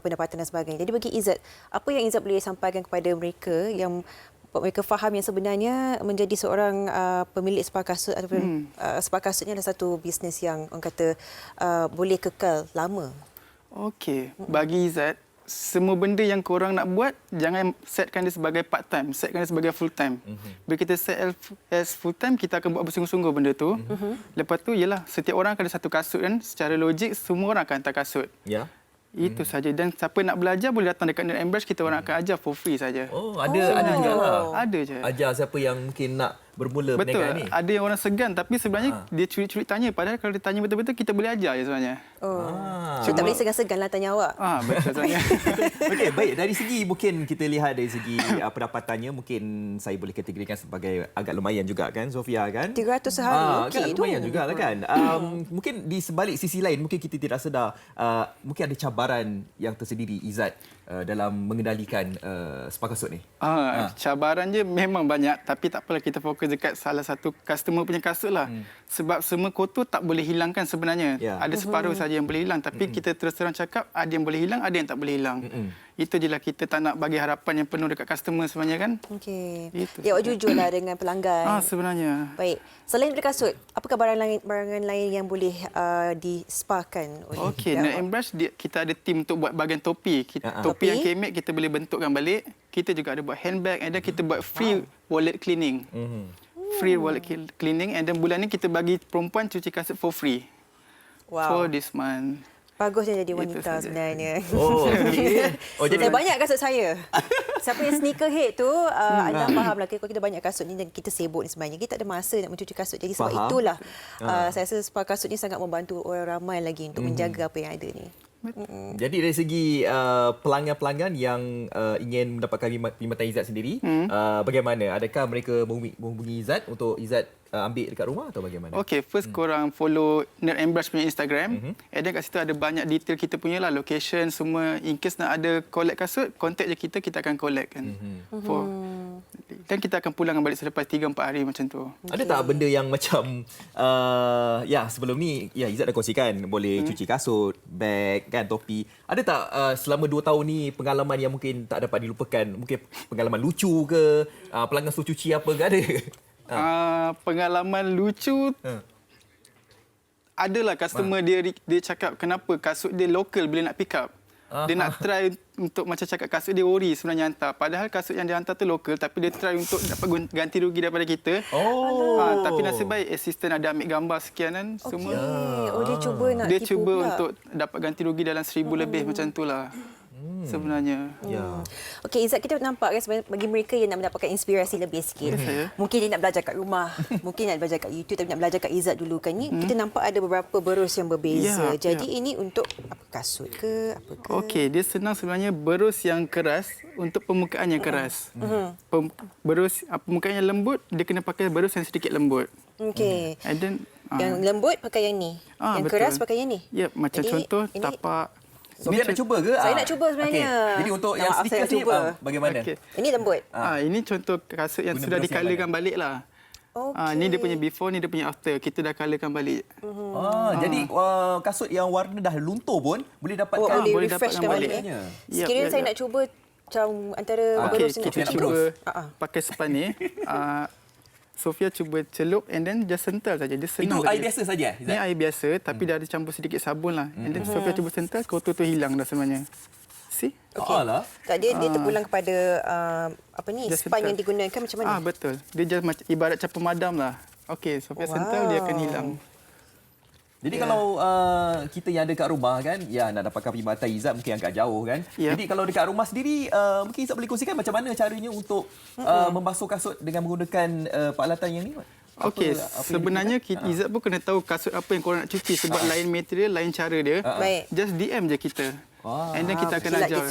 pendapatan dan sebagainya. Jadi bagi Izzat, apa yang Izzat boleh sampaikan kepada mereka yang mereka faham yang sebenarnya menjadi seorang pemilik spa kasut ataupun spa kasut ni adalah satu bisnes yang orang kata boleh kekal lama? Okey, bagi Izzat, semua benda yang korang nak buat, jangan setkan dia sebagai part time, setkan dia sebagai full time. Bila kita set as full time, kita akan buat bersungguh-sungguh benda tu. Lepas tu ialah setiap orang akan ada satu kasut kan, secara logik semua orang akan hantar kasut. Itu saja. Dan siapa nak belajar boleh datang dekat Net & Brush, kita orang akan ajar for free saja. Ada juga lah. Ada je. Ajar siapa yang mungkin nak bermula Betul. perniagaan ni? Ada yang orang segan tapi sebenarnya dia curi-curi tanya. Padahal kalau dia tanya betul-betul kita boleh ajar je sebenarnya. So, tak boleh segan-segan lah tanya awak. Betul sebenarnya. Okey, baik. Dari segi mungkin kita lihat dari segi pendapatannya mungkin saya boleh kategorikan sebagai agak lumayan juga kan Sofia kan? 300 sehari. Okey Agak lumayan juga lah kan. Mungkin di sebalik sisi lain mungkin kita tidak sedar mungkin ada cabaran yang tersendiri Izzat dalam mengendalikan spa kasut ni. Cabaran je memang banyak tapi tak apalah, kita fokus dekat salah satu customer punya kasut lah. Sebab semua kotor tak boleh hilangkan sebenarnya. Ada separuh saja yang boleh hilang tapi kita terus terang cakap ada yang boleh hilang, ada yang tak boleh hilang. Itu je lah, kita tak nak bagi harapan yang penuh dekat customer sebenarnya kan. Okey. Itu. Ya, awak jujur lah dengan pelanggan. Sebenarnya. Baik. Selain daripada kasut, apakah barangan lain yang boleh dispakan oleh Okey, Nail and Brush kita ada tim untuk buat bahagian topi. Topi yang kemek kita boleh bentukkan balik. Kita juga ada buat handbag and then kita buat free wallet cleaning. Free wallet cleaning and then bulan ni kita bagi perempuan cuci kasut for free. For this month. Bagusnya jadi wanita sebenarnya. Jadi saya banyak kasut saya. Siapa yang sneakerhead tu, anda faham lah kalau kita banyak kasut ni dan kita sibuk ni sebenarnya. Kita tak ada masa nak mencuci kasut. Jadi sebab itulah saya rasa spa kasut ni sangat membantu orang ramai lagi untuk menjaga apa yang ada ni. Jadi dari segi pelanggan-pelanggan yang ingin mendapatkan perkhidmatan Izzat sendiri, bagaimana? Adakah mereka menghubungi Izzat untuk Izzat ambil dekat rumah atau bagaimana? Okey, first korang follow Nail and Brush punya Instagram. And then kat situ ada banyak detail kita punya lah, location semua. In case nak ada collect kasut, contact je kita akan collect kan. Dan kita akan pulangkan balik selepas 3-4 hari macam tu. Ada tak benda yang macam sebelum ni Izzat dah kongsikan boleh cuci kasut, beg kan, topi. Ada tak selama 2 tahun ni pengalaman yang mungkin tak dapat dilupakan? Mungkin pengalaman lucu ke? Pelanggan suruh cuci apa ke, ada? Pengalaman lucu adalah customer dia cakap kenapa kasut dia lokal bila nak pick up. Dia nak try untuk macam cakap kasut dia ori sebenarnya hantar. Padahal kasut yang dia hantar tu lokal tapi dia try untuk dapat ganti rugi daripada kita. Tapi nasib baik assistant ada ambil gambar sekian kan semua. Dia cuba nak dia tipu cuba pula untuk dapat ganti rugi dalam 1,000 lebih macam itulah. Sebenarnya. Okey, Izzat, kita nampak kan sebenarnya bagi mereka yang nak mendapatkan inspirasi lebih sikit. Mungkin dia nak belajar kat rumah, mungkin nak belajar kat YouTube tapi nak belajar kat Izzat dulu kan ni. Kita nampak ada beberapa berus yang berbeza. Jadi ini untuk apa, kasut ke apa ke? Okey, dia senang sebenarnya berus yang keras untuk permukaan yang keras. Berus permukaan yang lembut dia kena pakai berus yang sedikit lembut. Okey. And then yang lembut pakai yang ni. Yang betul. keras pakai yang ni. Ya, macam jadi, contoh tapak. Sofia nak cuba ke? Saya nak cuba sebenarnya. Okay. Jadi untuk yang sedikit ni bagaimana? Ini lembut. Ini contoh kasut yang sudah dicolorkan balik lah. Ni dia punya before, ni dia punya after. Kita dah colorkan balik. Jadi kasut yang warna dah luntur pun boleh dapatkan boleh refreshkan balik. Sekiranya saya nak cuba macam antara berus ni. Kita cuba pakai span ni. Sofia cuba celup and then just sental saja. Dia senang. Itu air biasa saja. Ni air biasa tapi dah ada campur sedikit sabun lah. And then Sofia cuba sental, kotor tu hilang dah sebenarnya. See? Tak, dia terpulang kepada span yang digunakan macam mana? Betul. Dia just macam ibarat cap pemadam lah. Okey, Sofia sental dia akan hilang. Jadi kalau kita yang ada kat rumah kan, nak dapatkan perkhidmatan Izzat mungkin agak jauh kan. Jadi kalau dekat rumah sendiri, mungkin Izzat boleh kongsikan macam mana caranya untuk membasuh kasut dengan menggunakan peralatan yang ni? Okey, sebenarnya Izzat pun kena tahu kasut apa yang korang nak cuci sebab lain material, lain cara dia. Just DM je kita. And then kita akan ajar.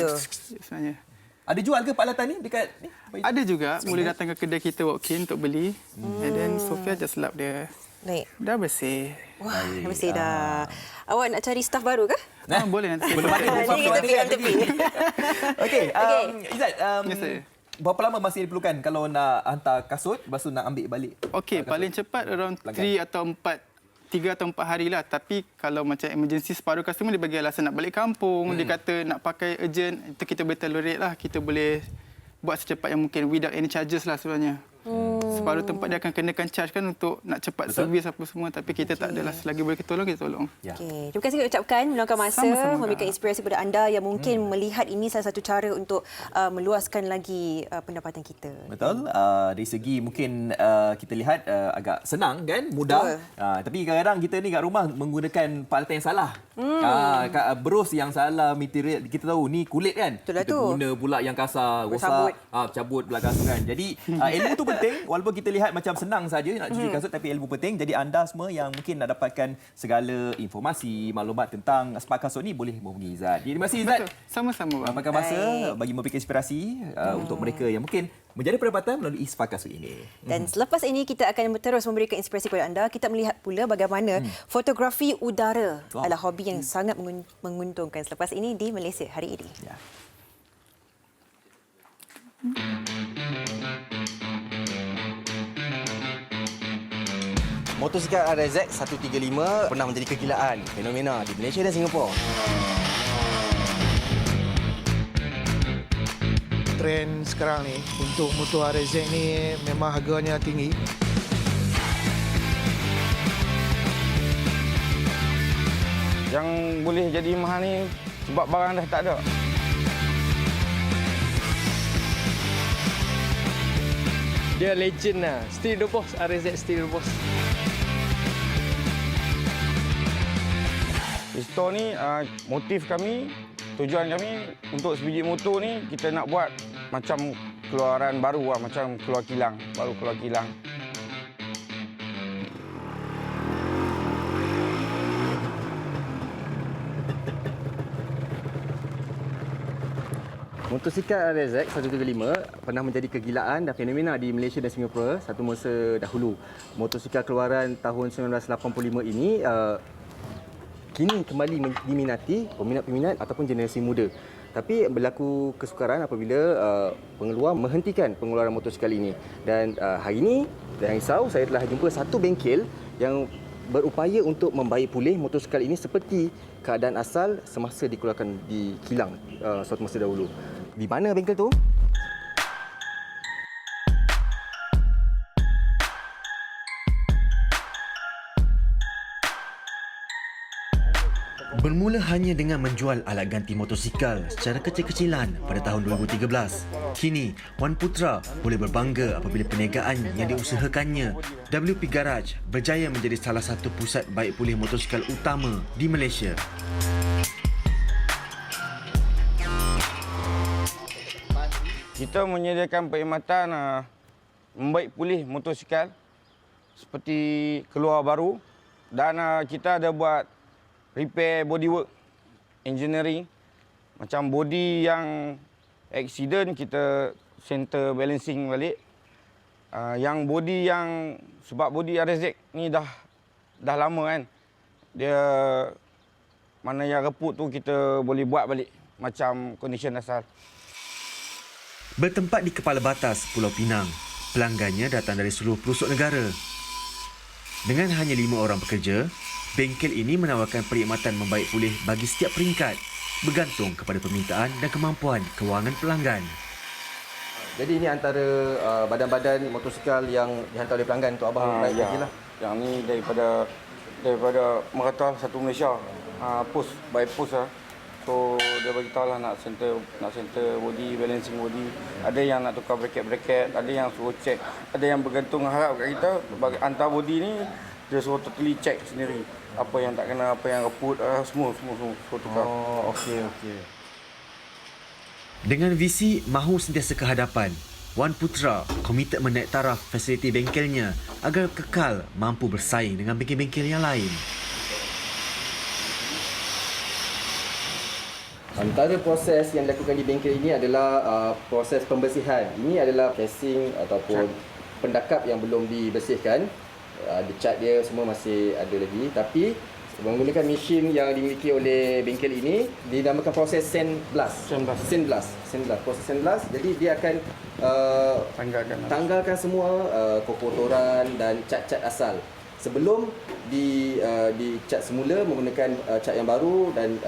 Sebenarnya. Ada jual ke peralatan ni dekat ni? Ada juga. Boleh datang ke kedai kita walk in untuk beli. And then Sofia just lap dia. Baik. Dah bersih. Wah, dah bersih dah. Awak nak cari staff baru ke? Boleh nanti. Belum ada. Tepi. Okey, Izzat, berapa lama masih diperlukan kalau nak hantar kasut, lepas tu nak ambil balik? Okey, paling cepat around 3 atau 4 hari lah. Tapi kalau macam emergency separuh customer dia bagi alasan nak balik kampung, dia kata nak pakai urgent, itu kita boleh tolerate lah. Kita boleh buat secepat yang mungkin without any charges lah sebenarnya. Separuh tempat dia akan kenakan charge kan untuk nak cepat servis apa semua, tapi kita tak adalah, selagi boleh kita tolong, kita tolong. Okay. Terima kasih ucapkan meluangkan masa, memberikan inspirasi kepada anda yang mungkin melihat ini salah satu cara untuk meluaskan lagi pendapatan kita. Betul. Dari segi mungkin kita lihat agak senang kan, mudah. Tapi kadang-kadang kita ni kat rumah menggunakan peralatan yang salah. Berus yang salah, material kita tahu ni kulit kan. Kita guna pula yang kasar, rosak, cabut belakang tu kan. Jadi ilmu tu penting walaupun kita lihat macam senang saja nak cuci kasut, tapi ilmu penting. Jadi anda semua yang mungkin nak dapatkan segala informasi, maklumat tentang sepak kasut ni boleh hubungi Izzat. Terima kasih Izzat. Sama-sama. Makan masa bagi memberikan inspirasi untuk mereka yang mungkin menjadi perdebatan melalui sepak kasut ini. Dan selepas ini kita akan terus memberikan inspirasi kepada anda. Kita melihat pula bagaimana fotografi udara adalah hobi yang sangat menguntungkan selepas ini di Malaysia hari ini. Ya. Motosikal RZ 135 pernah menjadi kegilaan, fenomena di Malaysia dan Singapura. Trend sekarang ni untuk motor RZ ni memang harganya tinggi. Yang boleh jadi mahal ni sebab barang dah tak ada. Dia legend lah. Still the boss. RZ still the boss. Pistol ni motif kami, tujuan kami untuk sebiji motor ni kita nak buat macam keluaran baru lah, macam keluar kilang, baru keluar kilang. Motosikal RZ 135 pernah menjadi kegilaan dan fenomena di Malaysia dan Singapura satu masa dahulu. Motosikal keluaran tahun 1985 ini kini kembali diminati peminat-peminat ataupun generasi muda. Tapi berlaku kesukaran apabila pengeluar menghentikan pengeluaran motosikal ini. Dan hari ini, jangan risau, saya telah jumpa satu bengkel yang berupaya untuk membaik pulih motosikal ini seperti keadaan asal semasa dikeluarkan di kilang suatu masa dahulu. Di mana bengkel tu? Bermula hanya dengan menjual alat ganti motosikal secara kecil-kecilan pada tahun 2013. Kini, Wan Putra boleh berbangga apabila perniagaan yang diusahakannya, WP Garage, berjaya menjadi salah satu pusat baik pulih motosikal utama di Malaysia. Kita menyediakan perkhidmatan membaik pulih motosikal seperti keluar baru dan kita ada buat repair bodywork, engineering. Macam body yang accident kita center balancing balik. Yang body yang sebab body RZ ni dah lama kan. Dia mana yang reput tu kita boleh buat balik macam condition asal. Bertempat di kepala batas Pulau Pinang, pelanggannya datang dari seluruh pelosok negara. Dengan hanya 5 orang pekerja, bengkel ini menawarkan perkhidmatan membaik pulih bagi setiap peringkat, bergantung kepada permintaan dan kemampuan kewangan pelanggan. Jadi ini antara badan-badan motosikal yang dihantar oleh pelanggan untuk abang baik lagi lah. Yang ni daripada Merata satu Malaysia, post by post lah. So dia bagi tahu lah nak center body, balancing body. Ada yang nak tukar bracket, ada yang suruh check, ada yang bergantung harap kat kita hantar body ni dia suruh totally check sendiri. Apa yang tak kena, apa yang reput, semua suruh tukar. Oh, okey. Dengan visi mahu sentiasa ke hadapan, Wan Putra komited menaik taraf fasiliti bengkelnya agar kekal mampu bersaing dengan bengkel-bengkel yang lain. Antara proses yang dilakukan di bengkel ini adalah proses pembersihan. Ini adalah casing ataupun pendakap yang belum dibersihkan. Cat dia semua masih ada lagi. Tapi menggunakan mesin yang dimiliki oleh bengkel ini dinamakan proses sandblast. Proses sandblast. Jadi dia akan tanggalkan semua kotoran dan cat-cat asal. Sebelum dicat semula menggunakan cat yang baru dan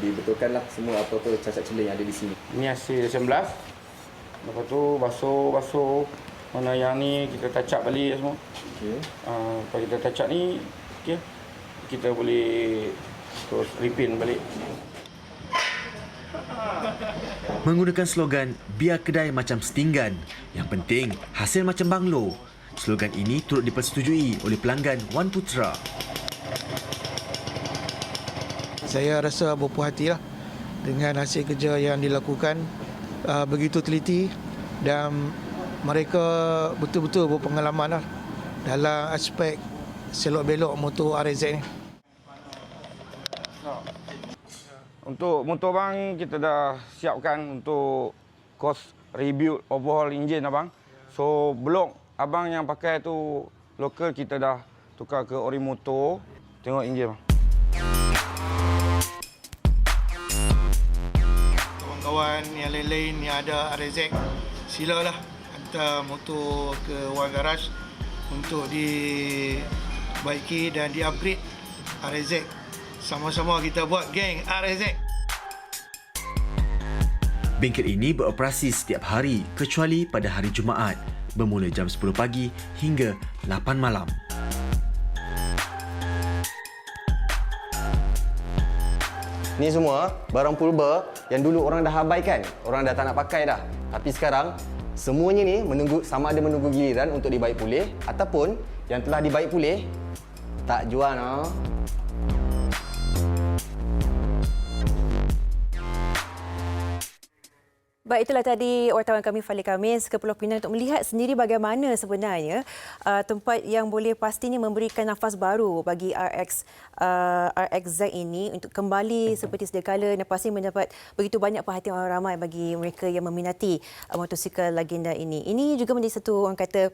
dibetulkanlah semua apa-apa cacat celah yang ada di sini. Ini hasil 19. Lepas tu basuh. Mana yang ni kita touch up balik semua. Okey. Lepas kita touch up ni, okey. Kita boleh terus repaint balik. Menggunakan slogan biar kedai macam setinggan, yang penting hasil macam banglo. Slogan ini turut dipersetujui oleh pelanggan Wan Putra. Saya rasa berpuas hati lah dengan hasil kerja yang dilakukan, begitu teliti dan mereka betul-betul berpengalaman lah dalam aspek selok-belok motor RZ ni. Untuk motor abang ni kita dah siapkan untuk kos rebuild overhaul enjin abang. So blok abang yang pakai tu lokal kita dah tukar ke ori motor. Tengok enjin bang. Kawan-kawan yang lain-lain yang ada RZ, silalah hantar motor ke One Garage untuk dibaiki dan di-upgrade RZ. Sama-sama kita buat geng RZ. Bengkel ini beroperasi setiap hari kecuali pada hari Jumaat, bermula jam 10 pagi hingga 8 malam. Ni semua barang pulba yang dulu orang dah abaikan, orang dah tak nak pakai dah. Tapi sekarang semuanya ni sama ada menunggu giliran untuk dibaik pulih ataupun yang telah dibaik pulih tak jual no. Baik, itulah tadi wartawan kami Falik Khamis ke Pulau Pinang untuk melihat sendiri bagaimana sebenarnya tempat yang boleh pastinya memberikan nafas baru bagi RXZ ini untuk kembali seperti sedia kala dan pasti mendapat begitu banyak perhatian orang ramai bagi mereka yang meminati motosikal legenda ini. Ini juga menjadi satu orang kata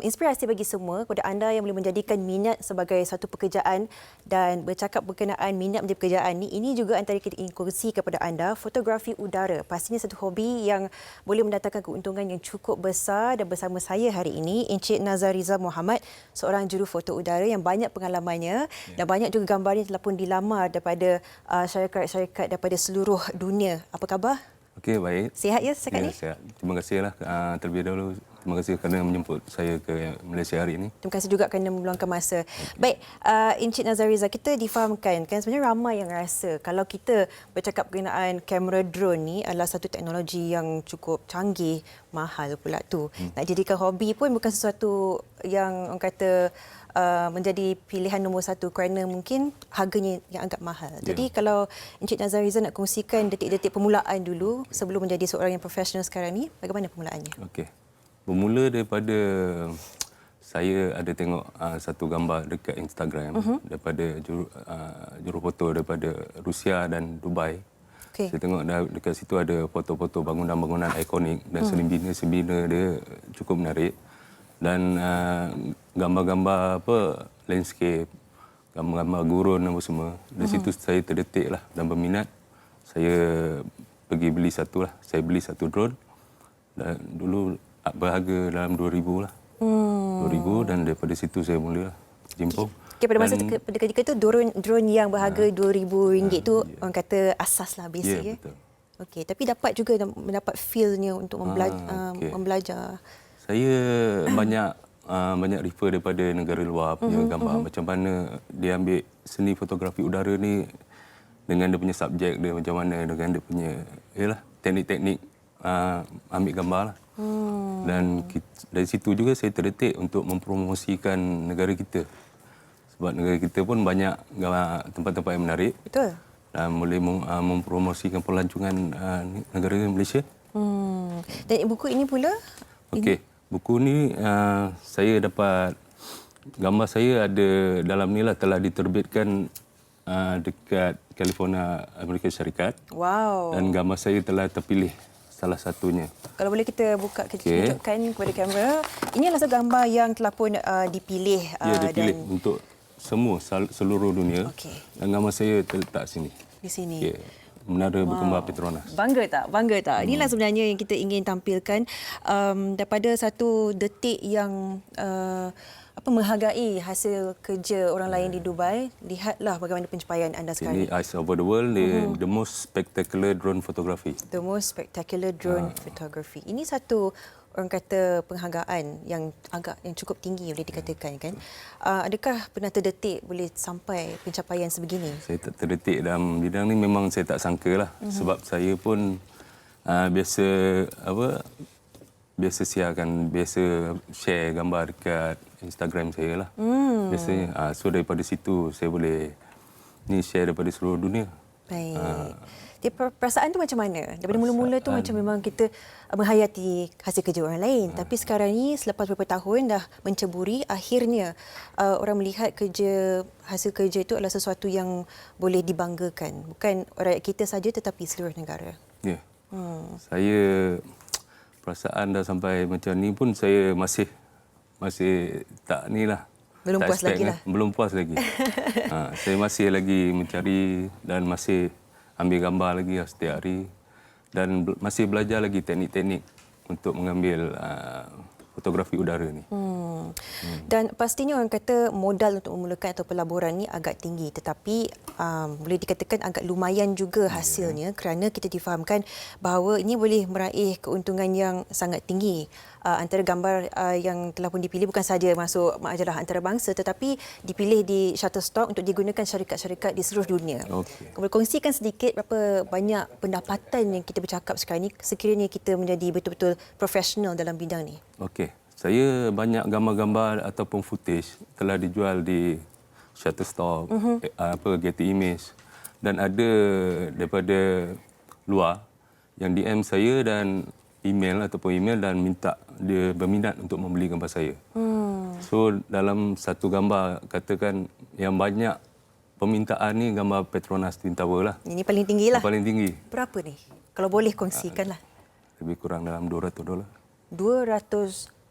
inspirasi bagi semua kepada anda yang boleh menjadikan minat sebagai satu pekerjaan. Dan bercakap berkenaan minat menjadi pekerjaan ini juga antara kita ingin kongsi kepada anda fotografi udara. Pastinya satu hobi yang boleh mendatangkan keuntungan yang cukup besar. Dan bersama saya hari ini Encik Nazariza Muhammad, seorang juru foto udara yang banyak pengalamannya dan banyak juga gambarnya telah pun dilamar daripada syarikat-syarikat daripada seluruh dunia. Apa khabar? Okey, baik. Sihat ya setakat ni? Sihat. Terima kasihlah terlebih dahulu. Terima kasih kerana menjemput saya ke Malaysia hari ini. Terima kasih juga kerana meluangkan masa. Baik, Encik Nazariza, kita difahamkan kan sebenarnya ramai yang rasa kalau kita bercakap berkenaan kamera drone ni adalah satu teknologi yang cukup canggih, mahal pula tu. Nak jadikan hobi pun bukan sesuatu yang orang kata menjadi pilihan nombor satu kerana mungkin harganya yang agak mahal. Jadi kalau Encik Nazariza nak kongsikan detik-detik permulaan dulu sebelum menjadi seorang yang profesional sekarang ni, bagaimana permulaannya? Okey. Bermula daripada saya ada tengok satu gambar dekat Instagram daripada jurufoto daripada Rusia dan Dubai. Okay. Saya tengok dekat situ ada foto-foto bangunan-bangunan ikonik dan sembina-sembina dia cukup menarik. Dan gambar-gambar landscape, gambar-gambar gurun apa semua. Dari situ saya terdetik lah dan berminat. Saya pergi beli satu lah. Saya beli satu drone. Dan dulu berharga dalam 2,000 lah. 2,000 dan daripada situ saya mula jimpung. Okay, pada masa pada ketika itu drone yang berharga RM2,000 tu orang kata asas lah, basic ya. Betul. Okey, tapi dapat juga mendapat feel-nya untuk membelajar. Saya banyak refer daripada negara luar punya gambar macam mana dia ambil seni fotografi udara ni dengan dia punya subjek dia macam mana, dengan dia punya teknik-teknik ambil gambar lah. Dan dari situ juga saya terdetik untuk mempromosikan negara kita. Sebab negara kita pun banyak tempat-tempat yang menarik. Betul. Dan boleh mempromosikan pelancongan negara Malaysia. Dan buku ini pula? Okey, buku ni saya dapat gambar saya ada dalam ni lah, telah diterbitkan dekat California, Amerika Syarikat. Wow. Dan gambar saya telah terpilih salah satunya. Kalau boleh kita buka, kita tunjukkan kepada kamera. Ini adalah satu gambar yang telah pun dipilih. Ya, dipilih untuk semua seluruh dunia. Okay. Dan gambar saya terletak sini. Di sini. Okay. Menara Berkembar Petronas. Bangga tak? Bangga tak? Inilah sebenarnya yang kita ingin tampilkan daripada satu detik yang menghargai hasil kerja orang lain di Dubai. Lihatlah bagaimana pencapaian anda sekarang. Ini Eyes Over the World, the most spectacular drone photography. The most spectacular drone photography. Ini satu orang kata penghargaan yang cukup tinggi boleh dikatakan kan. Adakah pernah terdetik boleh sampai pencapaian sebegini? Saya tak terdetik dalam bidang ni, memang saya tak sangka lah. Sebab saya pun biasa share gambar dekat Instagram saya lah. Biasanya. So daripada situ saya boleh share daripada seluruh dunia. Baik. Perasaan tu macam mana? Daripada mula-mula tu macam memang kita menghayati hasil kerja orang lain. Tapi sekarang ni selepas beberapa tahun dah menceburi, akhirnya orang melihat hasil kerja itu adalah sesuatu yang boleh dibanggakan. Bukan rakyat kita saja tetapi seluruh negara. Ya. Saya perasaan dah sampai macam ni pun saya masih tak ni lah. Belum tak puas lagi lah. Belum puas lagi. Saya masih lagi mencari dan masih ambil gambar lagi setiap hari dan masih belajar lagi teknik-teknik untuk mengambil fotografi udara ni. Dan pastinya orang kata modal untuk memulakan atau pelaburan ni agak tinggi, tetapi boleh dikatakan agak lumayan juga hasilnya kerana kita difahamkan bahawa ini boleh meraih keuntungan yang sangat tinggi. Antara gambar yang telah pun dipilih bukan saja masuk majalah antarabangsa tetapi dipilih di Shutterstock untuk digunakan syarikat-syarikat di seluruh dunia. Boleh kongsikan sedikit berapa banyak pendapatan yang kita bercakap sekarang ni sekiranya kita menjadi betul-betul profesional dalam bidang ni? Okey. Saya banyak gambar-gambar ataupun footage telah dijual di Shutterstock, Getty Image dan ada daripada luar yang DM saya dan email dan minta dia berminat untuk membeli gambar saya. So dalam satu gambar katakan yang banyak permintaan ni gambar Petronas Twin Tower lah. Ini paling tinggi lah. Paling tinggi. Berapa ni? Kalau boleh kongsikan lah. Lebih kurang dalam $200. $200.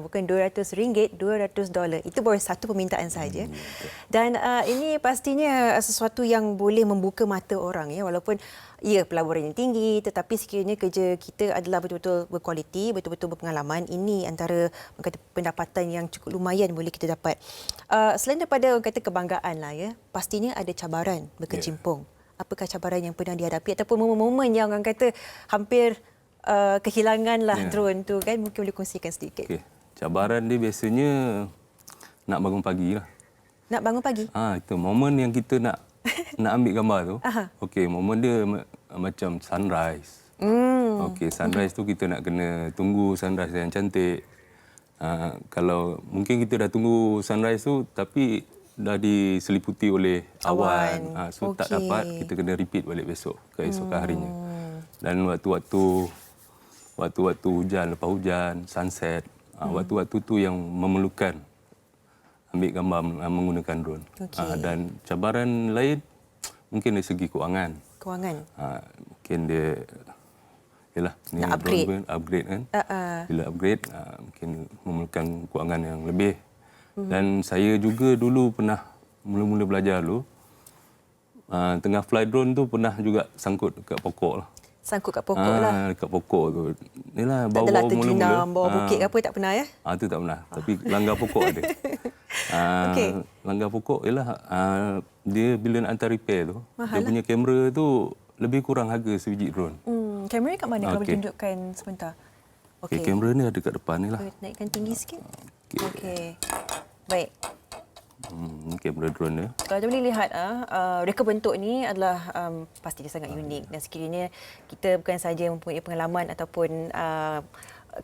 Bukan RM200, $200. Itu baru satu permintaan saja. Dan ini pastinya sesuatu yang boleh membuka mata orang ya, walaupun pelaburan yang tinggi tetapi sekiranya kerja kita adalah betul-betul berkualiti, betul-betul berpengalaman, ini antara pendapatan yang cukup lumayan boleh kita dapat. Selain daripada kata kebanggaan lah ya, pastinya ada cabaran berkecimpung. Apakah cabaran yang pernah dihadapi ataupun momen-momen yang orang kata hampir kehilanganlah drone tu kan, mungkin boleh kongsikan sedikit. Okay. Cabaran dia biasanya nak bangun pagi lah. Nak bangun pagi? Itu momen yang kita nak ambil gambar tu. Okey, momen dia macam sunrise. Okey, sunrise tu kita nak kena tunggu sunrise yang cantik. Kalau mungkin kita dah tunggu sunrise tu tapi dah diseliputi oleh awan. So tak dapat, kita kena repeat balik besok, keesokan harinya. Dan waktu-waktu hujan, lepas hujan, sunset, waktu-waktu tu yang memerlukan ambil gambar menggunakan drone. Dan cabaran lain mungkin dari segi kewangan. Mungkin dia ni nak upgrade kan. Bila upgrade mungkin memerlukan kewangan yang lebih. Dan saya juga dulu pernah mula-mula belajar dulu. Tengah fly drone tu pernah juga sangkut dekat pokok lah. Sangkut kat pokok lah. Dekat pokok tu. Inilah tak adalah terjunam bawah bukit apa, tak pernah ya? Itu tak pernah. Tapi langgar pokok ada. Langgar pokok dia bila nak hantar repair tu, dia punya kamera tu lebih kurang harga sebiji drone. Kamera kat mana? Kalau boleh tunjukkan sebentar. Kamera ni ada kat depan ni lah. Naikkan tinggi sikit. Okey. Baik. Kamera drone dia. Kalau kita boleh lihat, reka bentuk ni adalah pasti dia sangat unik dan sekiranya kita bukan saja mempunyai pengalaman ataupun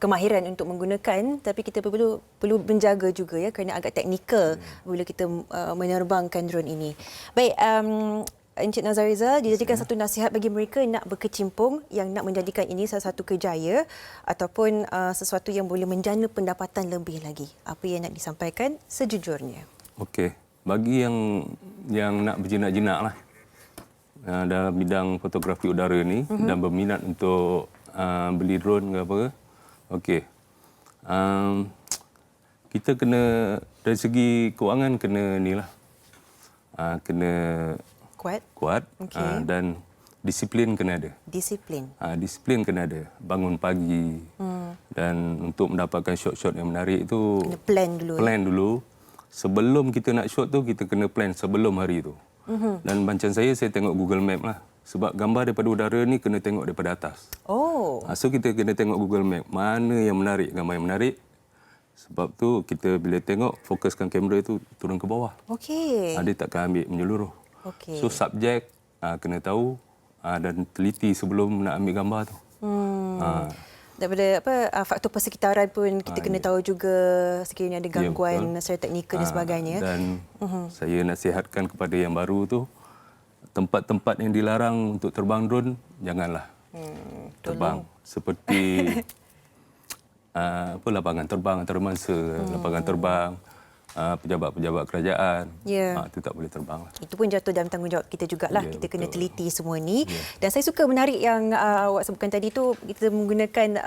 kemahiran untuk menggunakan, tapi kita perlu menjaga juga ya kerana agak teknikal bila kita menerbangkan drone ini. Baik, Encik Nazariza, dijadikan satu nasihat bagi mereka nak berkecimpung yang nak menjadikan ini salah satu kerjaya ataupun sesuatu yang boleh menjana pendapatan lebih lagi. Apa yang nak disampaikan sejujurnya? Okey, bagi yang nak berjinak-jinak lah dalam bidang fotografi udara ni dan berminat untuk beli drone ke apa, okey, kita kena dari segi kewangan kena ni lah, kena kuat dan disiplin kena ada. Disiplin kena ada. Bangun pagi dan untuk mendapatkan shot-shot yang menarik itu kena plan dulu. Sebelum kita nak shot tu, kita kena plan sebelum hari tu. Dan macam saya tengok Google Map lah. Sebab gambar daripada udara ni kena tengok daripada atas. So kita kena tengok Google Map. Mana yang menarik, gambar yang menarik. Sebab tu kita bila tengok, fokuskan kamera tu turun ke bawah. Dia takkan ambil menyeluruh. So subjek kena tahu dan teliti sebelum nak ambil gambar tu. Daripada faktor persekitaran pun kita kena tahu juga sekiranya ada gangguan secara teknikal dan sebagainya. Dan saya nasihatkan kepada yang baru tu, tempat-tempat yang dilarang untuk terbang drone, janganlah terbang. Seperti lapangan terbang antarabangsa, lapangan terbang, pejabat-pejabat kerajaan. Itu tak boleh terbang lah. Itu pun jatuh dalam tanggungjawab kita jugalah. Kita kena teliti semua ni. Dan saya suka menarik yang awak sebutkan tadi tu, kita menggunakan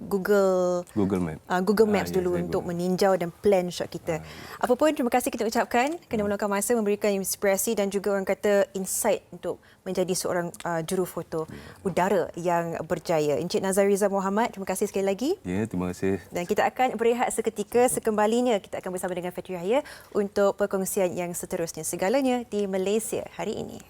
Google Maps dulu untuk meninjau dan plan shot kita. Apa pun, terima kasih kita ucapkan kerana meluangkan masa memberikan inspirasi dan juga orang kata insight untuk menjadi seorang juru foto udara yang berjaya. Encik Nazariza Muhammad, terima kasih sekali lagi. Ya, terima kasih. Dan kita akan berehat seketika. Sekembalinya kita akan bersama dengan Fatri Yahya untuk perkongsian yang seterusnya. Segalanya di Malaysia hari ini.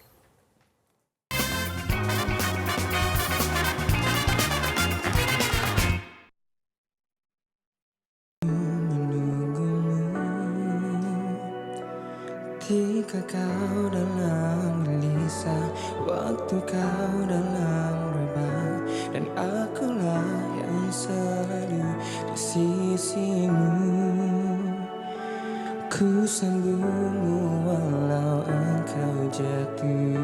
Ketika kau dalam gelisah, waktu kau dalam rebah, dan akulah yang selalu di sisimu. Ku sambungmu walau engkau jatuh.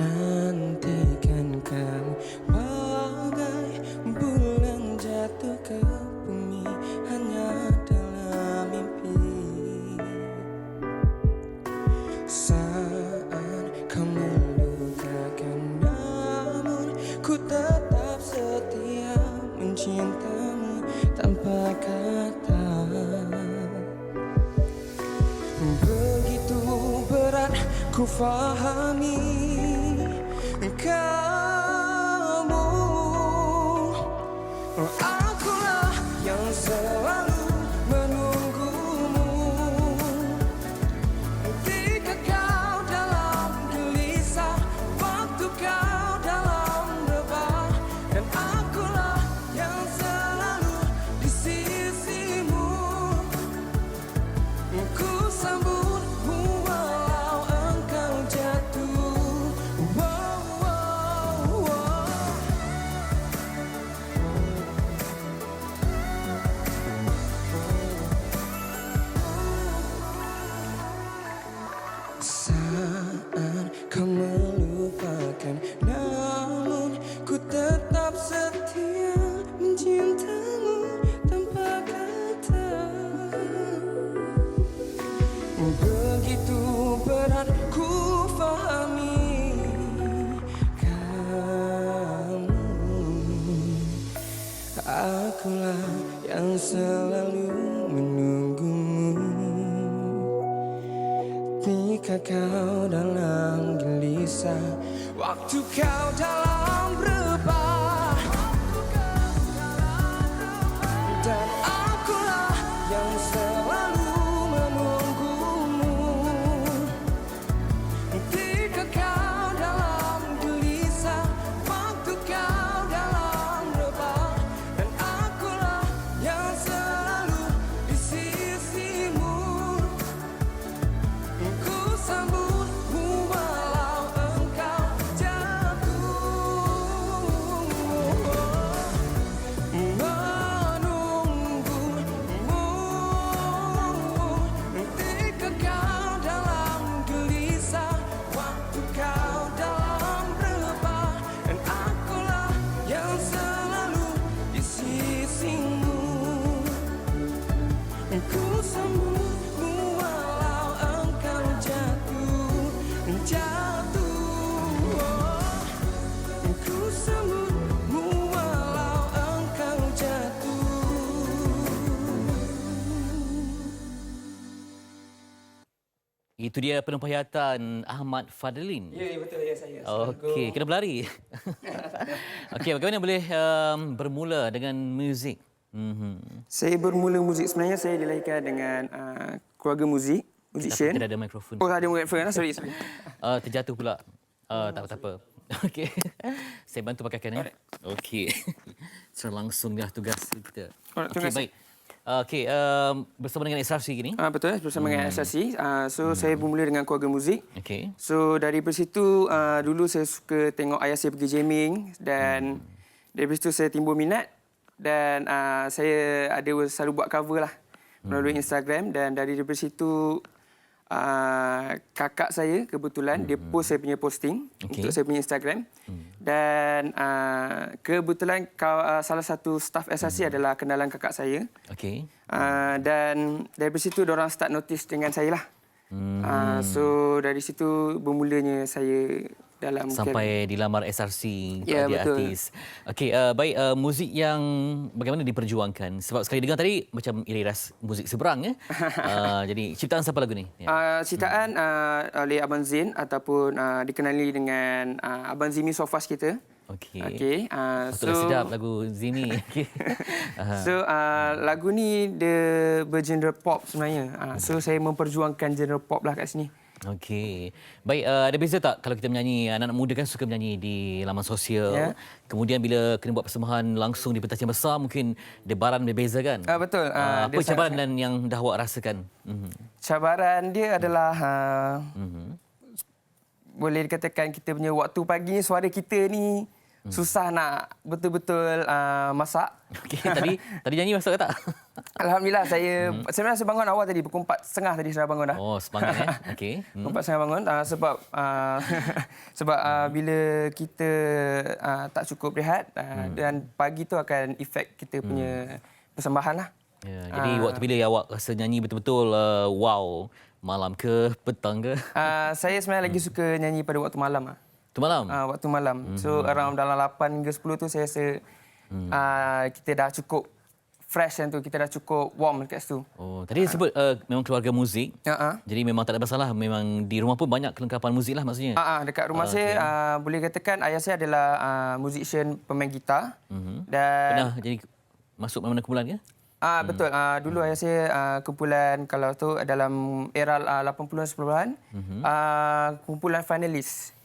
Menantikan kamu bagai bulan jatuh ke bumi hanya dalam mimpi. Saat kau melukakan, namun ku tetap setia mencintamu tanpa kata. Begitu berat ku fahami kamu. Akulah yang selalu menunggumu. Ketika kau dalam gelisah, waktu kau dalam rebah, dan akulah yang selalu di sisimu. Ku sambutmu walau engkau jatuh. Saat kau melupakan, namun ku tetap setia mencintamu tanpa kata. Begitu berat ku fahami kamu. Akulah yang selalu menunggumu. Ketika kau dalam gelisah, waktu kau dalam rebah, dan akulah yang selalu menunggumu. Ketika kau dalam gelisah, waktu kau dalam rebah, dan akulah yang selalu di sisimu. Ku sambutmu walau engkau jatuh. Menunggumu ketika kau dalam gelisah, waktu kau dalam rebah, dan akulah yang selalu di sisimu. Ku sambutmu walau engkau jatuh. Ku sambutmu walau engkau jatuh. Itu dia penempatan Ahmad Fadlin. Ya, betul ya saya. Okey, kena berlari. Okey, bagaimana boleh bermula dengan muzik? Saya bermula muzik, sebenarnya saya dilahirkan dengan keluarga muzik, musician. Tidak ada mikrofon. Oh, ada mikrofon. Sorry. Terjatuh pula. Tak apa. Okey. Saya bantu pakaikan ya. Okey. Secara langsunglah tugas kita. Alright, Okey, baik. Okey, bersama dengan SRC gini. Betul, bersama dengan SRC. Saya bermula dengan keluarga muzik. Okey. So dari situ dulu saya suka tengok ayah saya pergi jamming dan dari situ saya timbul minat dan saya ada selalu buat cover lah melalui Instagram dan dari situ kakak saya kebetulan dia post saya punya posting untuk saya punya Instagram dan kebetulan salah satu staff SRC adalah kenalan kakak saya. Okey. Dan dari situ diorang start notice dengan saya lah. So dari situ bermulanya saya dalam sampai dilamar SRC ya, jadi betul. artis. Okey, baik, muzik yang bagaimana diperjuangkan? Sebab sekali dengar tadi macam iriras muzik seberang ya. Jadi ciptaan siapa lagu ni? Ya. Ciptaan oleh Abang Zain ataupun dikenali dengan Abang Zimi Sofas kita. Okey. So sedap lagu Zimi. Okey. So lagu ni dia bergenre pop sebenarnya. So saya memperjuangkan genre pop lah kat sini. Okey. Baik, ada beza tak kalau kita menyanyi, anak-anak muda kan suka menyanyi di laman sosial. Ya. Kemudian bila kena buat persembahan langsung di pentas yang besar, mungkin debaran berbeza kan? Betul. Apa cabaran dan yang dah awak rasakan? Cabaran dia adalah boleh dikatakan kita punya waktu pagi ni suara kita ni susah nak betul-betul masak. Okey, tadi nyanyi masak ke tak? Alhamdulillah sebenarnya saya bangun awal tadi pukul 4.30 tadi saya dah bangun dah. Oh, semangat ya. Okey. Pukul 4.30 bangun sebab bila kita tak cukup rehat dan pagi tu akan efek kita punya persembahan lah. Ya, jadi waktu bila awak rasa nyanyi betul-betul wow, malam ke petang ke? Saya sebenarnya lagi suka nyanyi pada waktu malam lah. Waktu malam? Waktu malam. So around dalam 8 hingga 10 tu saya rasa kita dah cukup fresh dan tu kita dah cukup warm dekat situ. Oh, tadi sebut memang keluarga muzik. Jadi memang tak ada masalah, memang di rumah pun banyak kelengkapan muzik lah maksudnya. Dekat rumah saya boleh katakan ayah saya adalah musician pemain gitar. Dan pernah jadi masuk mana kumpulan ke? Betul. Dulu ayah saya kumpulan kalau tu dalam era 80-an 90-an kumpulan finalis.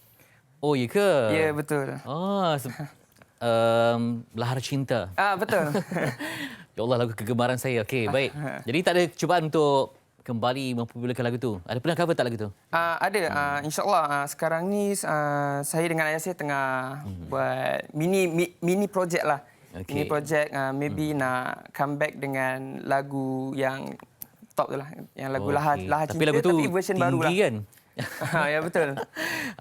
Oh, ya ke? Ya, betul. Lahar Cinta. Betul. Ya Allah, lagu kegemaran saya. Okey, baik. Jadi tak ada cubaan untuk kembali mempopularkan lagu tu? Ada pernah cover tak lagu tu? Ada. InsyaAllah. Sekarang ni saya dengan ayah saya tengah buat mini project lah. Mini project. Maybe nak come back dengan lagu yang top tu lah. Yang lagu Lahar Cinta. Tapi lagu tu version tinggi baru lah. Kan? Ya, betul.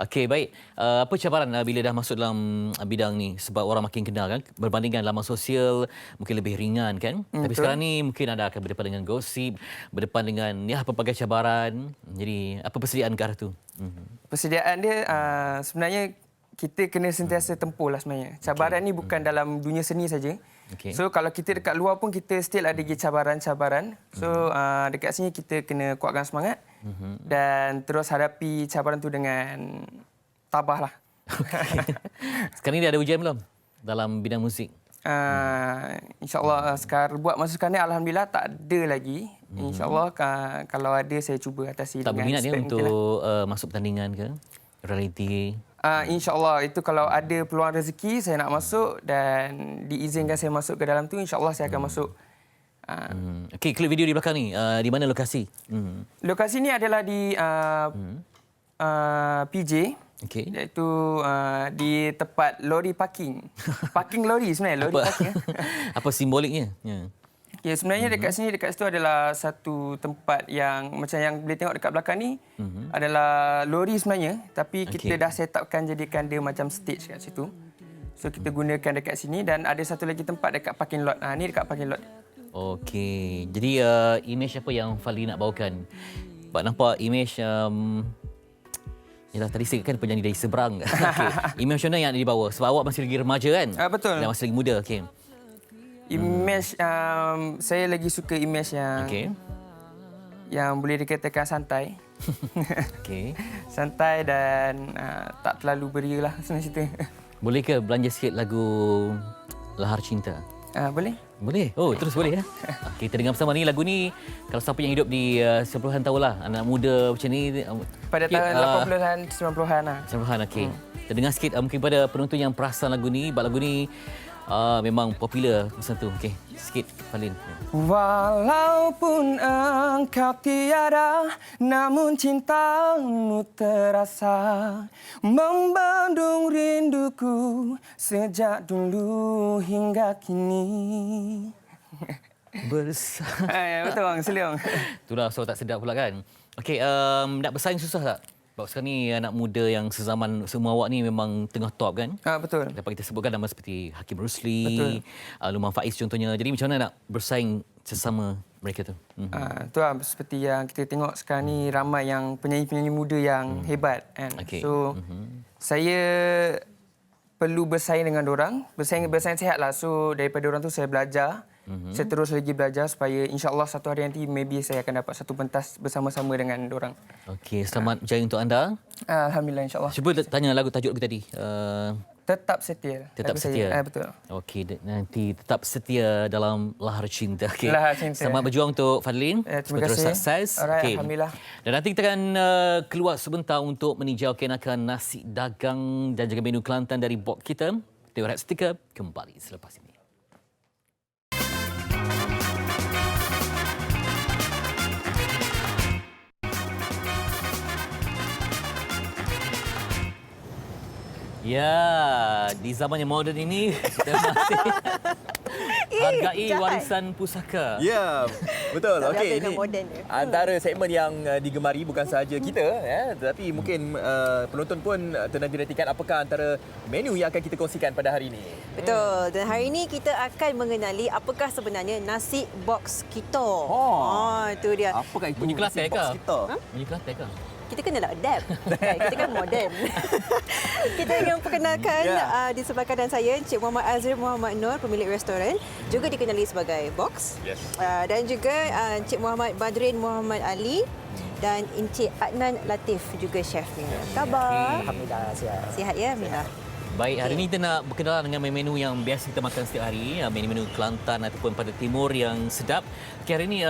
Okey, baik. Apa cabaran bila dah masuk dalam bidang ni? Sebab orang makin kenal kan? Berbandingkan laman sosial, mungkin lebih ringan kan? Tapi sekarang ni mungkin anda akan berdepan dengan gosip, berdepan dengan pelbagai cabaran. Jadi, apa persediaan ke arah tu? Persediaan dia sebenarnya kita kena sentiasa tempuh lah sebenarnya. Cabaran ni bukan dalam dunia seni saja. So kalau kita dekat luar pun kita still ada cabaran-cabaran. So dekat sini kita kena kuatkan semangat dan terus hadapi cabaran tu dengan tabah lah. Sekarang ni dah ada ujian belum dalam bidang muzik? InsyaAllah sekarang buat masa sekarang ni Alhamdulillah tak ada lagi. InsyaAllah kalau ada saya cuba atasi tak dengan berminat ya untuk masuk pertandingan ke? Reality? InsyaAllah itu kalau ada peluang rezeki saya nak masuk dan diizinkan saya masuk ke dalam tu, insyaAllah saya akan masuk. Okey, klip video di belakang ni, di mana lokasi? Lokasi ni adalah di PJ, iaitu di tempat lori parking. Parking lori sebenarnya, lori parking. Apa simboliknya? Ya, sebenarnya dekat sini, dekat situ adalah satu tempat yang macam yang boleh tengok dekat belakang ni adalah lori sebenarnya, tapi kita dah set upkan jadikan dia macam stage kat situ. So kita gunakan dekat sini dan ada satu lagi tempat dekat parking lot. Ni dekat parking lot. Okey. Jadi image apa yang Fali nak bawakan? Sebab nampak image yalah, tadi saya kan penyanyi dari seberang. Okay. Image mana yang dibawa? Sebab awak masih lagi remaja kan? Betul. Dan masih lagi muda. Okey. Image saya lagi suka image yang boleh dikatakan santai. Santai dan tak terlalu beria lah senang cerita. Boleh ke belanja sikit lagu Lahar Cinta? Boleh. Boleh? Oh, terus boleh ya? Okay, kita dengar bersama ni. Lagu ni kalau siapa yang hidup di 90-an tahu lah. Anak muda macam ni. Pada tahun 80-an, 90-an lah. 90-an, okey. Kita dengar sikit mungkin pada penonton yang perasan lagu ni. Sebab lagu ni memang popular masa tu. Okey, sikit Falin. Walaupun engkau tiada, namun cintamu terasa membendung rinduku sejak dulu hingga kini. Ya, betul bang, Seliong. Itulah suara tak sedap pula kan. Okey, nak bersaing susah tak? Sebab sekarang ni anak muda yang sezaman semua awak ni memang tengah top kan? Betul. Dapat kita sebutkan nama seperti Hakim Rusli, Luman Faiz contohnya. Jadi macam mana nak bersaing sesama mereka tu? Itu lah seperti yang kita tengok sekarang ni, ramai yang penyanyi-penyanyi muda yang hebat kan. Okay. So saya perlu bersaing dengan dorang, bersaing sihatlah. So daripada dorang tu saya belajar. Saya terus lagi belajar supaya insya-Allah satu hari nanti maybe saya akan dapat satu pentas bersama-sama dengan dorang. Okey, selamat berjaya untuk anda. Alhamdulillah, insya-Allah. Cuba tanya lagu tajuk lagu tadi. Tetap setia. Tetap setia. Betul. Okey, nanti tetap setia dalam lahar cinta. Okay. Lahar cinta. Selamat berjuang untuk Fadlin. Terima terus kasih. sukses. Alright, Alhamdulillah. Dan nanti kita akan keluar sebentar untuk meninjau kenakan nasi dagang dan juga menu Kelantan dari bot kita. Kita berehat seketika, kembali selepas ini. Ya, di zaman yang moden ini kita masih hargai warisan pusaka. Ya, betul. Okey, ini moden antara segmen yang digemari bukan sahaja kita, tetapi mungkin penonton pun ternanti-nantikan apakah antara menu yang akan kita kongsikan pada hari ini. Betul. Dan hari ini kita akan mengenali apakah sebenarnya nasi box kita. Itu dia. Apakah itu? Bunyi Kelantan ke? Bunyi Kelantan ke? Kita kena adapt. Kita kan moden. Kita ingin perkenalkan di sebelah kanan saya Encik Muhammad Azri Muhammad Nur, pemilik restoran, juga dikenali sebagai Box. Dan juga Encik Muhammad Badrin Muhammad Ali dan Encik Adnan Latif, juga chefnya. Khabar? Alhamdulillah sihat. Sihat ya, Alhamdulillah. Baik, hari ini kita nak berkenalan dengan menu yang biasa kita makan setiap hari, menu-menu Kelantan ataupun pada timur yang sedap. Okay, hari ini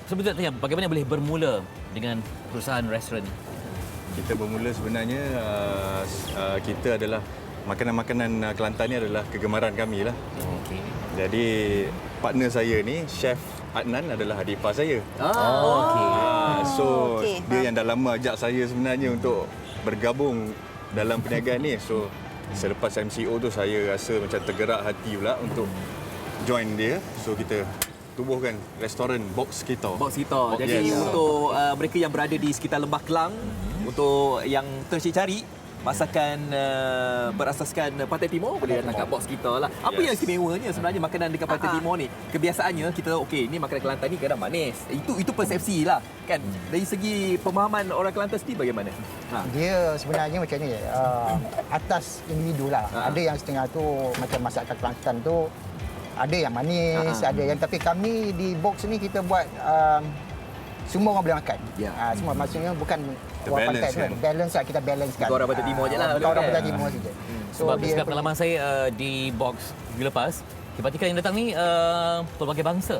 sebetulnya tanya bagaimana boleh bermula dengan perusahaan restoran? Kita bermula sebenarnya kita adalah makanan-makanan Kelantan ni adalah kegemaran kami lah. Okay. Jadi partner saya ni Chef Adnan adalah adik ipar saya. So dia yang dah lama ajak saya sebenarnya untuk bergabung dalam perniagaan ni. So selepas MCO tu saya rasa macam tergerak hati pula untuk join dia. So kita tubuhkan restoran Box kita. Box kita. Jadi untuk mereka yang berada di sekitar Lembah Kelang, untuk yang tercari masakan berasaskan Pantai Timur, boleh datang kat Box kita lah. Apa yang istimewanya sebenarnya makanan dekat Pantai Timur ni? Kebiasaannya kita ni makanan Kelantan ni kadang manis. Itu persepsi lah kan. Dari segi pemahaman orang Kelantan sendiri bagaimana? Dia sebenarnya macam ni, atas individu lah. Ada yang setengah tu macam masakan Kelantan tu ada yang manis, ada yang, tapi kami di Box ni kita buat semua orang boleh makan. Semua maksudnya bukan orang pantai kan. Balance lah, kita balance kan. Bukan orang Pantai Timur je lah. Bukan orang Pantai Timur saja. Sebab pengalaman saya di Box minggu lepas, ketika yang datang ni pelbagai bangsa.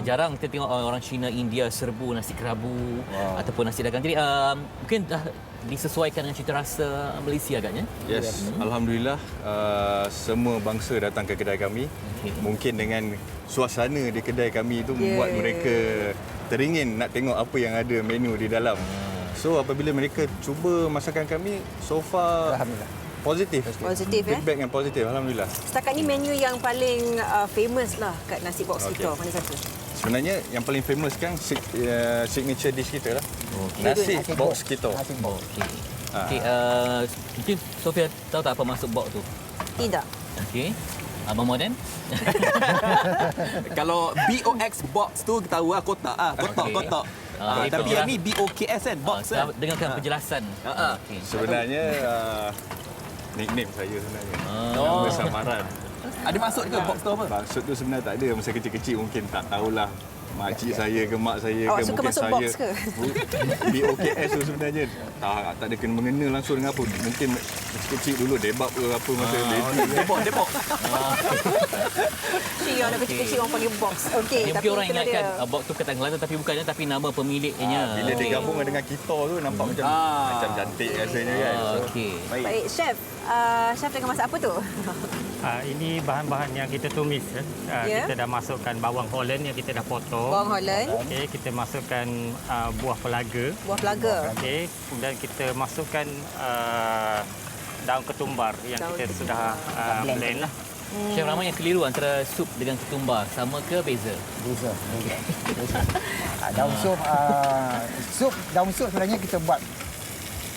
Jarang kita tengok orang Cina, India serbu nasi kerabu ataupun nasi dagang. Jadi mungkin dah disesuaikan dengan cita rasa Malaysia agaknya. Yes, Alhamdulillah semua bangsa datang ke kedai kami. Mungkin dengan suasana di kedai kami itu membuat mereka teringin nak tengok apa yang ada menu di dalam. So apabila mereka cuba masakan kami, so far alhamdulillah Positif feedback yang positif, alhamdulillah. Setakat ni menu yang paling famous lah kat nasi box kita, mana satu? Sebenarnya yang paling famous kan signature dish kita lah. Nasi box kita. Okey, mungkin Sofia tahu tak apa maksud box tu? Tidak. Okey. Abang Moden? Kalau BOX box tu kita tahu lah kotak. Kotak. Tapi yang ni BOKS kan, box kan. Dengarkan penjelasan. Sebenarnya nickname saya sebenarnya. Nama samaran. Ada maksud ke box tu apa? Maksud tu sebenarnya tak ada. Masa kecil-kecil mungkin tak tahulah. Makcik saya ke mak saya Awak ke suka mungkin masuk saya. box ke? BOKS tu sebenarnya tak ada kena mengena langsung dengan apa. Mungkin kecil-kecil dulu debab ke apa masa baby. Depok. Yang nak kecil-kecil orang panggil box. Okey, Mungkin tapi orang itulah ingatkan dia. box tu Ketan Kelantan tapi bukannya, tapi nama pemiliknya. Bila dia gabung dengan kita tu nampak macam cantik rasanya kan. Okey. Baik, chef. Chef tengah masak apa tu? Ini bahan-bahan yang kita tumis. Ya. Kita dah masukkan bawang Holland yang kita dah potong. Bawang Holland. Okey, kita masukkan buah pelaga. Buah pelaga. Okey, kemudian kita masukkan daun ketumbar yang kita sudah blend lah. Chef ramai yang keliru antara sup dengan ketumbar. Sama ke beza? Beza. Daun sup, daun sup sebenarnya kita buat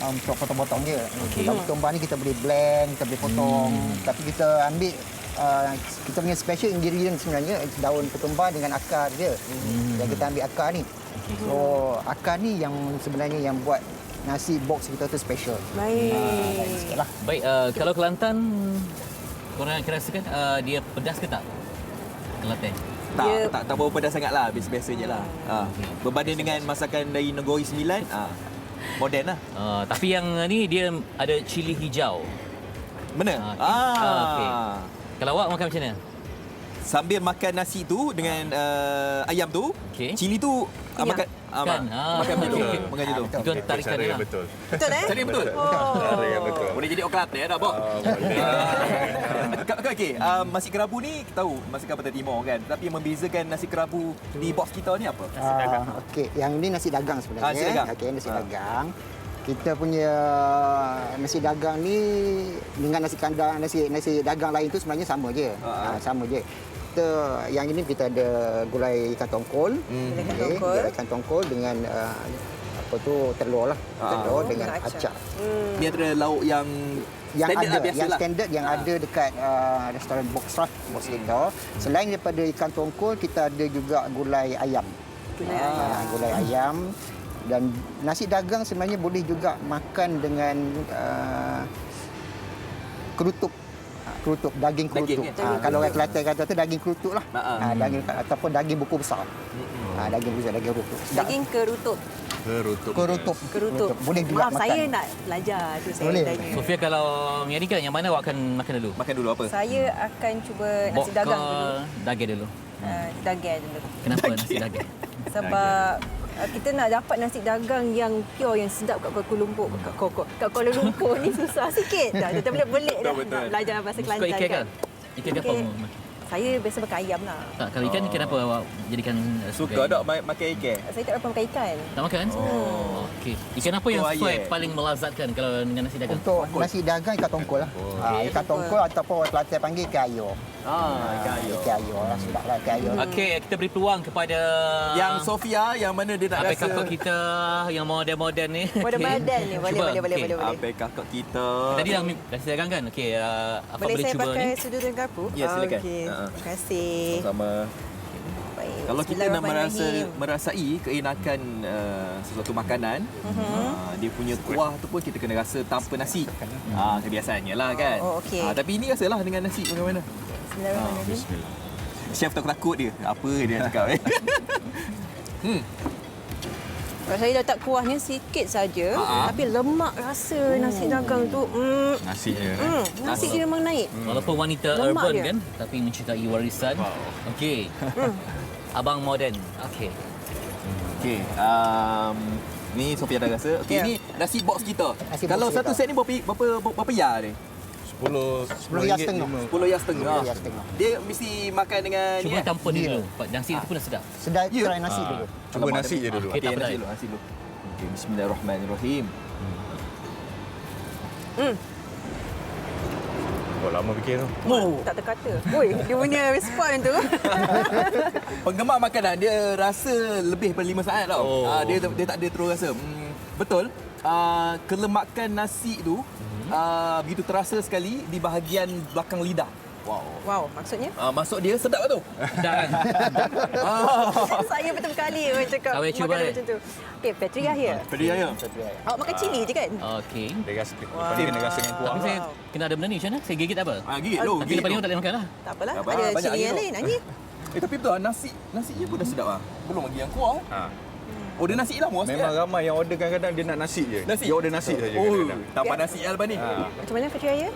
untuk potong-potong je. Daun ketumbar ni kita boleh blend, kita boleh potong. Tapi kita ambil kita punya special ingredient sebenarnya daun ketumbar dengan akar je. Yang kita ambil akar ni. So akar ni yang sebenarnya yang buat nasi box kita tu special. Baik. Baik, kalau Kelantan korang rasakan dia pedas ke tak? Kelantan. Tak berapa pedas sangatlah, biasa-biasa je lah. Berbanding dengan masakan dari Negeri Sembilan, moden lah. Tapi yang ni dia ada cili hijau. Mana? Okey. Kalau awak makan macam mana? Sambil makan nasi tu dengan ayam tu, cili tu makan makan macam tu. Makan macam tu. Itu tarikan dia lah. Betul. Betul Cara yang betul. Cara yang betul. Boleh jadi orang Kelantan dah, Bok. Okey, nasi kerabu ni kita tahu masakan Pantai Timur kan. Tapi yang membezakan nasi kerabu di box kita ni apa? Okey, yang ni nasi dagang sebenarnya. Nasi dagang. Okey, nasi dagang. Kita punya nasi dagang ni dengan nasi kandang, nasi dagang lain tu sebenarnya sama je. Sama je. Kita yang ini kita ada gulai ikan tongkol. Gulai ikan tongkol dengan apa tu telur lah. Telur dengan acak. Ni antara lauk yang standard ada, lah, biasa yang lah. standard yang ada dekat restoran box lah, box kita. Selain daripada ikan tongkol, kita ada juga gulai ayam. Gulai ayam. Dan nasi dagang sebenarnya boleh juga makan dengan kerutuk. Daging kerutuk. Kalau orang Kelantan kata tu daging kerutuk lah. Daging ataupun daging buku besar. Daging besar, daging kerutuk. Daging kerutuk. Kerutuk. Boleh juga Maaf, makan. saya nak belajar tu saya tanya. Sofia, kalau menjadikan yang mana awak akan makan dulu? Makan dulu apa? Saya akan cuba nasi dagang dulu. Daging dulu. Daging dulu. Kenapa nasi daging? Sebab kita nak dapat nasi dagang yang pure, yang sedap kat Kuala Lumpur. Kat Kuala Lumpur ni susah sikit. Kita boleh belik dah nak belajar bahasa Kelantan Suka ikan kan. Ikan ke apa? Saya biasa makan ayam lah. Tak, kalau ikan kenapa awak jadikan Suka tak makan ikan? Saya tak dapat makan ikan. Tak makan? Okey. Ikan apa yang paling melazatkan kalau dengan nasi dagang? Untuk nasi dagang ikan tongkol lah. Ikan tongkol ataupun orang Kelantan panggil ikan ayur. Ikan ayur. Ikan ayur lah, sedap lah ikan ayur. Okey, kita beri peluang kepada yang Sofia, yang mana dia nak rasa kakak kita yang moden-moden ni. Moden-moden ni. Boleh. Apa kakak kita? Tadi dah nasi dagang kan? Okey, apa boleh boleh saya cuba pakai ni? sudu dan garpu? Ya, silakan. Okey. Terima kasih. Sama. Baik. Kalau kita nak merasai keenakan sesuatu makanan, dia punya kuah tu pun kita kena rasa tanpa nasi. Kebiasaannya lah kan. Okey. Tapi ini rasalah dengan nasi bagaimana? Bismillahirrahmanirrahim. Chef takut dia. Apa dia nak cakap? Kalau saya letak kuahnya sikit saja, tapi lemak rasa nasi dagang tu. Nasinya. Nasi dia memang naik. Walaupun wanita Lemak urban dia. kan, tapi mencintai warisan. Okey. Abang moden. Okey. Okey. Ni Sofia dah rasa. Okey, ni nasi box kita. Kalau box satu kita. set ni berapa ya ni? 10 ya setengah. 10 ya setengah. Dia mesti makan dengan Cuba tanpa dia dulu. Nasi itu pun dah sedap. Sedap try nasi dulu. Cuba nasi je dulu. Okey, tak apa. Nasi dulu. Okey, bismillahirrahmanirrahim. Lama fikir tu. Tak terkata. Oi, dia punya respon tu. Penggemar makanan dia rasa lebih daripada 5 saat tau. Dia tak ada terus rasa. Betul. Kelemakan nasi tu begitu terasa sekali di bahagian belakang lidah. Wow, maksudnya? Maksud dia sedap tu. Dan Saya betul kali orang cakap Awak cuba makanan macam tu. Okey, Petri Yahya. Petri Yahya. Awak makan cili je kan? okey. Dia rasa dia kena rasa dengan kuah. Tapi saya kena ada benda ni macam mana? Saya gigit tak apa? Gigit lu. Tapi lepas ni orang tak boleh makan lah. Tak apalah, Tak apa, ada banyak cili lagi yang tu. lain. Anji. Tapi betul nasi dia pun dah sedap ah. Belum lagi yang kuah. Oh, dia nasi lah muas. Memang ramai yang order kadang-kadang dia nak nasi je. Nasi? Dia order nasi saja Oh, kadang-kadang. tanpa nasi lepas ni. Macam mana Fitri Raya?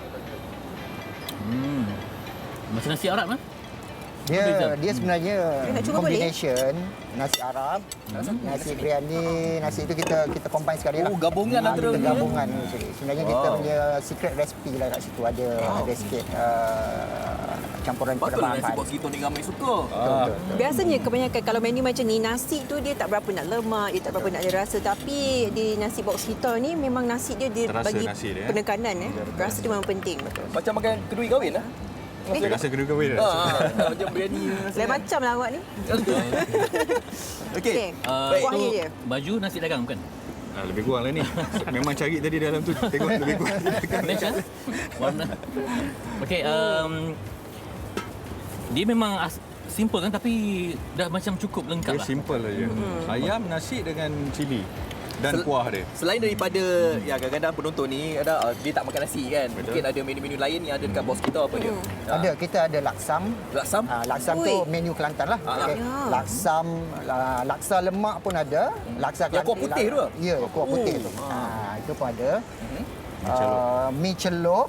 Macam nasi Arab kan? Dia sebenarnya Dia nak cuba boleh? combination nasi Arab, nasi biryani, nasi itu kita combine sekali lah. Oh, gabungan antara kita ni. gabungan. Sebenarnya kita punya secret recipe lah kat situ ada sikit campuran Betul lah nasi bahan. box kita ni ramai suka. Biasanya kebanyakan kalau menu macam ni, nasi tu dia tak berapa nak lemak, dia tak berapa nak ada rasa. Tapi di nasi box kita ni memang nasi dia Terasa bagi nasi dia, penekanan. Rasa dia memang penting. Macam makan kedui kahwin lah. Saya rasa kedua kahwin. Macam biryani. Lain macam lah awak ni. Okey. Kuahnya dia. Baju nasi dagang bukan? Lebih kurang lah ni. Memang cari tadi dalam tu. Tengok lebih kurang. Match lah. Warna. Okey, dia memang simple kan tapi dah macam cukup lengkap Dia lah. simple aja. Ayam, nasi dengan cili dan kuah dia. Selain daripada ya kadang-kadang penonton ni ada dia tak makan nasi kan. Mungkin ada menu-menu lain yang ada dekat bos kita apa dia? Ada, kita ada laksam. Laksam? Laksam tu menu Kelantan lah. Okay. Laksam, laksa lemak pun ada. Laksa Yang kuah putih tu? Ya, kuah putih tu. Itu pun ada. Mi celup.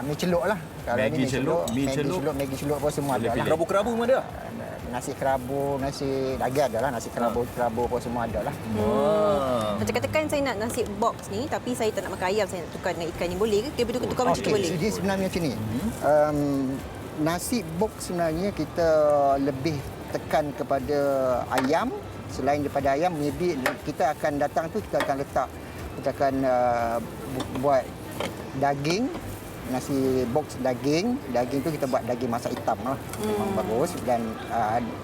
Mi celup lah. Kalau Maggi ni celup, mi celup. Maggi celup pun semua ada lah. Kerabu-kerabu pun ada? Nasi kerabu, nasi lagi ada lah. Nasi kerabu pun semua ada lah. Macam katakan saya nak nasi box ni tapi saya tak nak makan ayam, saya nak tukar dengan ikan ni, boleh ke? Dia bertukar macam tu boleh? Jadi sebenarnya macam ni. Nasi box sebenarnya kita lebih tekan kepada ayam. Selain daripada ayam, maybe kita akan datang tu kita akan letak, kita akan buat daging. Nasi box daging tu kita buat daging masak hitam lah. Memang bagus. Dan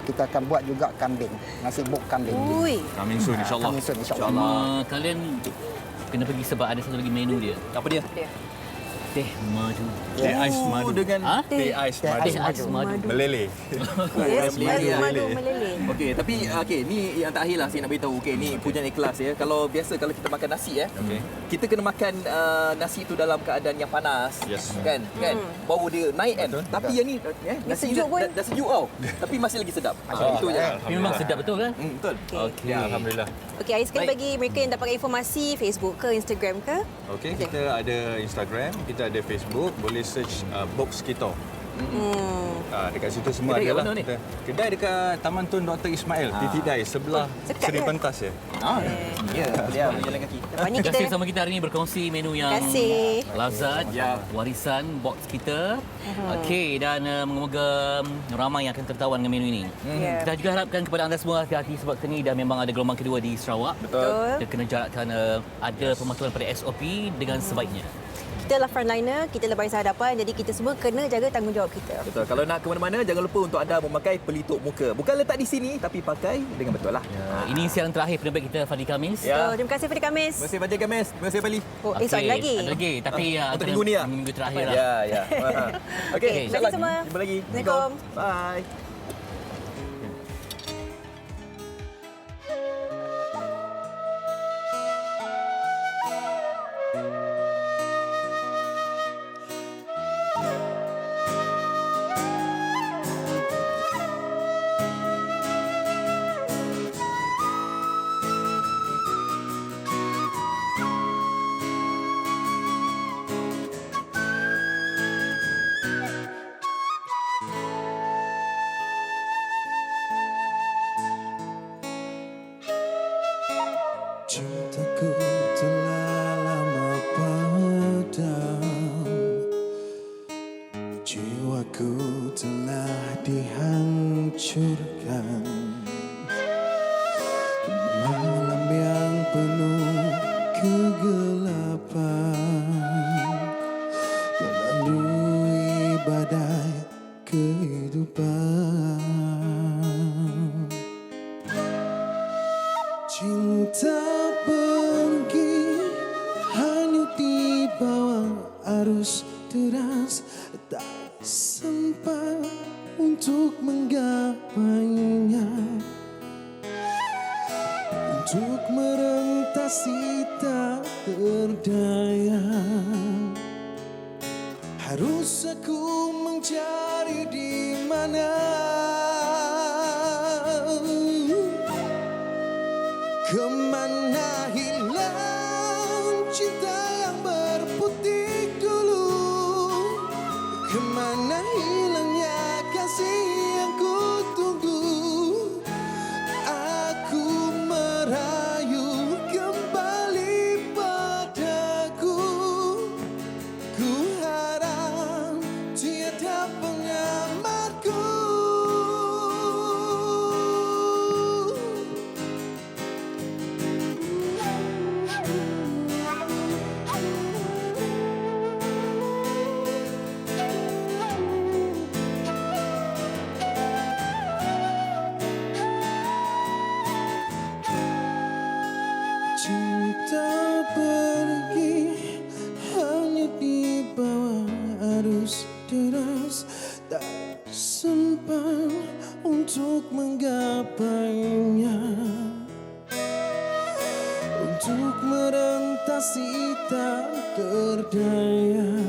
kita akan buat juga kambing. Nasi box kambing. Coming soon insyaAllah. Coming soon insyaAllah. Kalian kena pergi sebab ada satu lagi menu dia. Apa dia? Teh madu. Teh ais madu. Dengan Teh ais madu. Meleleh. Yes, madu meleleh. Okey, tapi ni yang terakhir lah saya nak beritahu. Okey, ni pujian ikhlas ya. Kalau biasa kalau kita makan nasi kita kena makan nasi itu dalam keadaan yang panas. Yes. Kan? Baru dia naik kan. Tapi yang ni nasi sejuk pun. dah sejuk tau. Tapi masih lagi sedap. Itu je. Memang sedap betul kan? Betul. Okey, alhamdulillah. Okey, hari sekali bagi mereka yang dapatkan informasi Facebook ke Instagram ke? Okey, kita ada Instagram, kita ada Facebook, boleh search box kita. Dekat situ semua Kedai ada lah. kat mana ni? Kedai dekat Taman Tun Dr. Ismail, Titidai, sebelah Seri Pentas ya. Ya, dia berjalan kaki. Terima kasih sama kita hari ini berkongsi menu yang lazat, warisan box kita. Okey, dan moga ramai yang akan tertawan dengan menu ini. Kita juga harapkan kepada anda semua hati-hati sebab ni dah memang ada gelombang kedua di Sarawak. Betul. Kita kena jarakkan ada pematuhan pada SOP dengan sebaiknya. Kita lah frontliner, kita lah barisan hadapan, jadi kita semua kena jaga tanggungjawab kita. Betul. Kalau nak ke mana-mana, jangan lupa untuk anda memakai pelitup muka. Bukan letak di sini, tapi pakai dengan betul lah. Ini siaran terakhir penerbit kita, Fadli Kamis. Terima kasih Fadli Kamis. Terima kasih Fadli Kamis. Terima kasih Bali. Soalan lagi. Ada lagi, tapi untuk minggu ni lah. Minggu terakhir lah. Ya. Okey, Terima kasih semua. Jumpa lagi. Assalamualaikum. Bye. Cintaku telah lama padam, jiwaku telah dihancurkan. Malam yang penuh kegelapan melalui badai kehidupan. Cinta pergi hanyut di bawah arus deras, tak sempat untuk menggapainya, untuk merentasi tak berdaya. Harus aku mencari di mana Kemana hilang cinta yang berputik dulu? Kemana hilangnya kasih yang ku tunggu? Aku merayu kembali padaku. Ku harap tiada pengamatku. Cinta pergi hanya di bawah arus deras, tak sempat untuk menggapainya, untuk merentasi tak berdaya.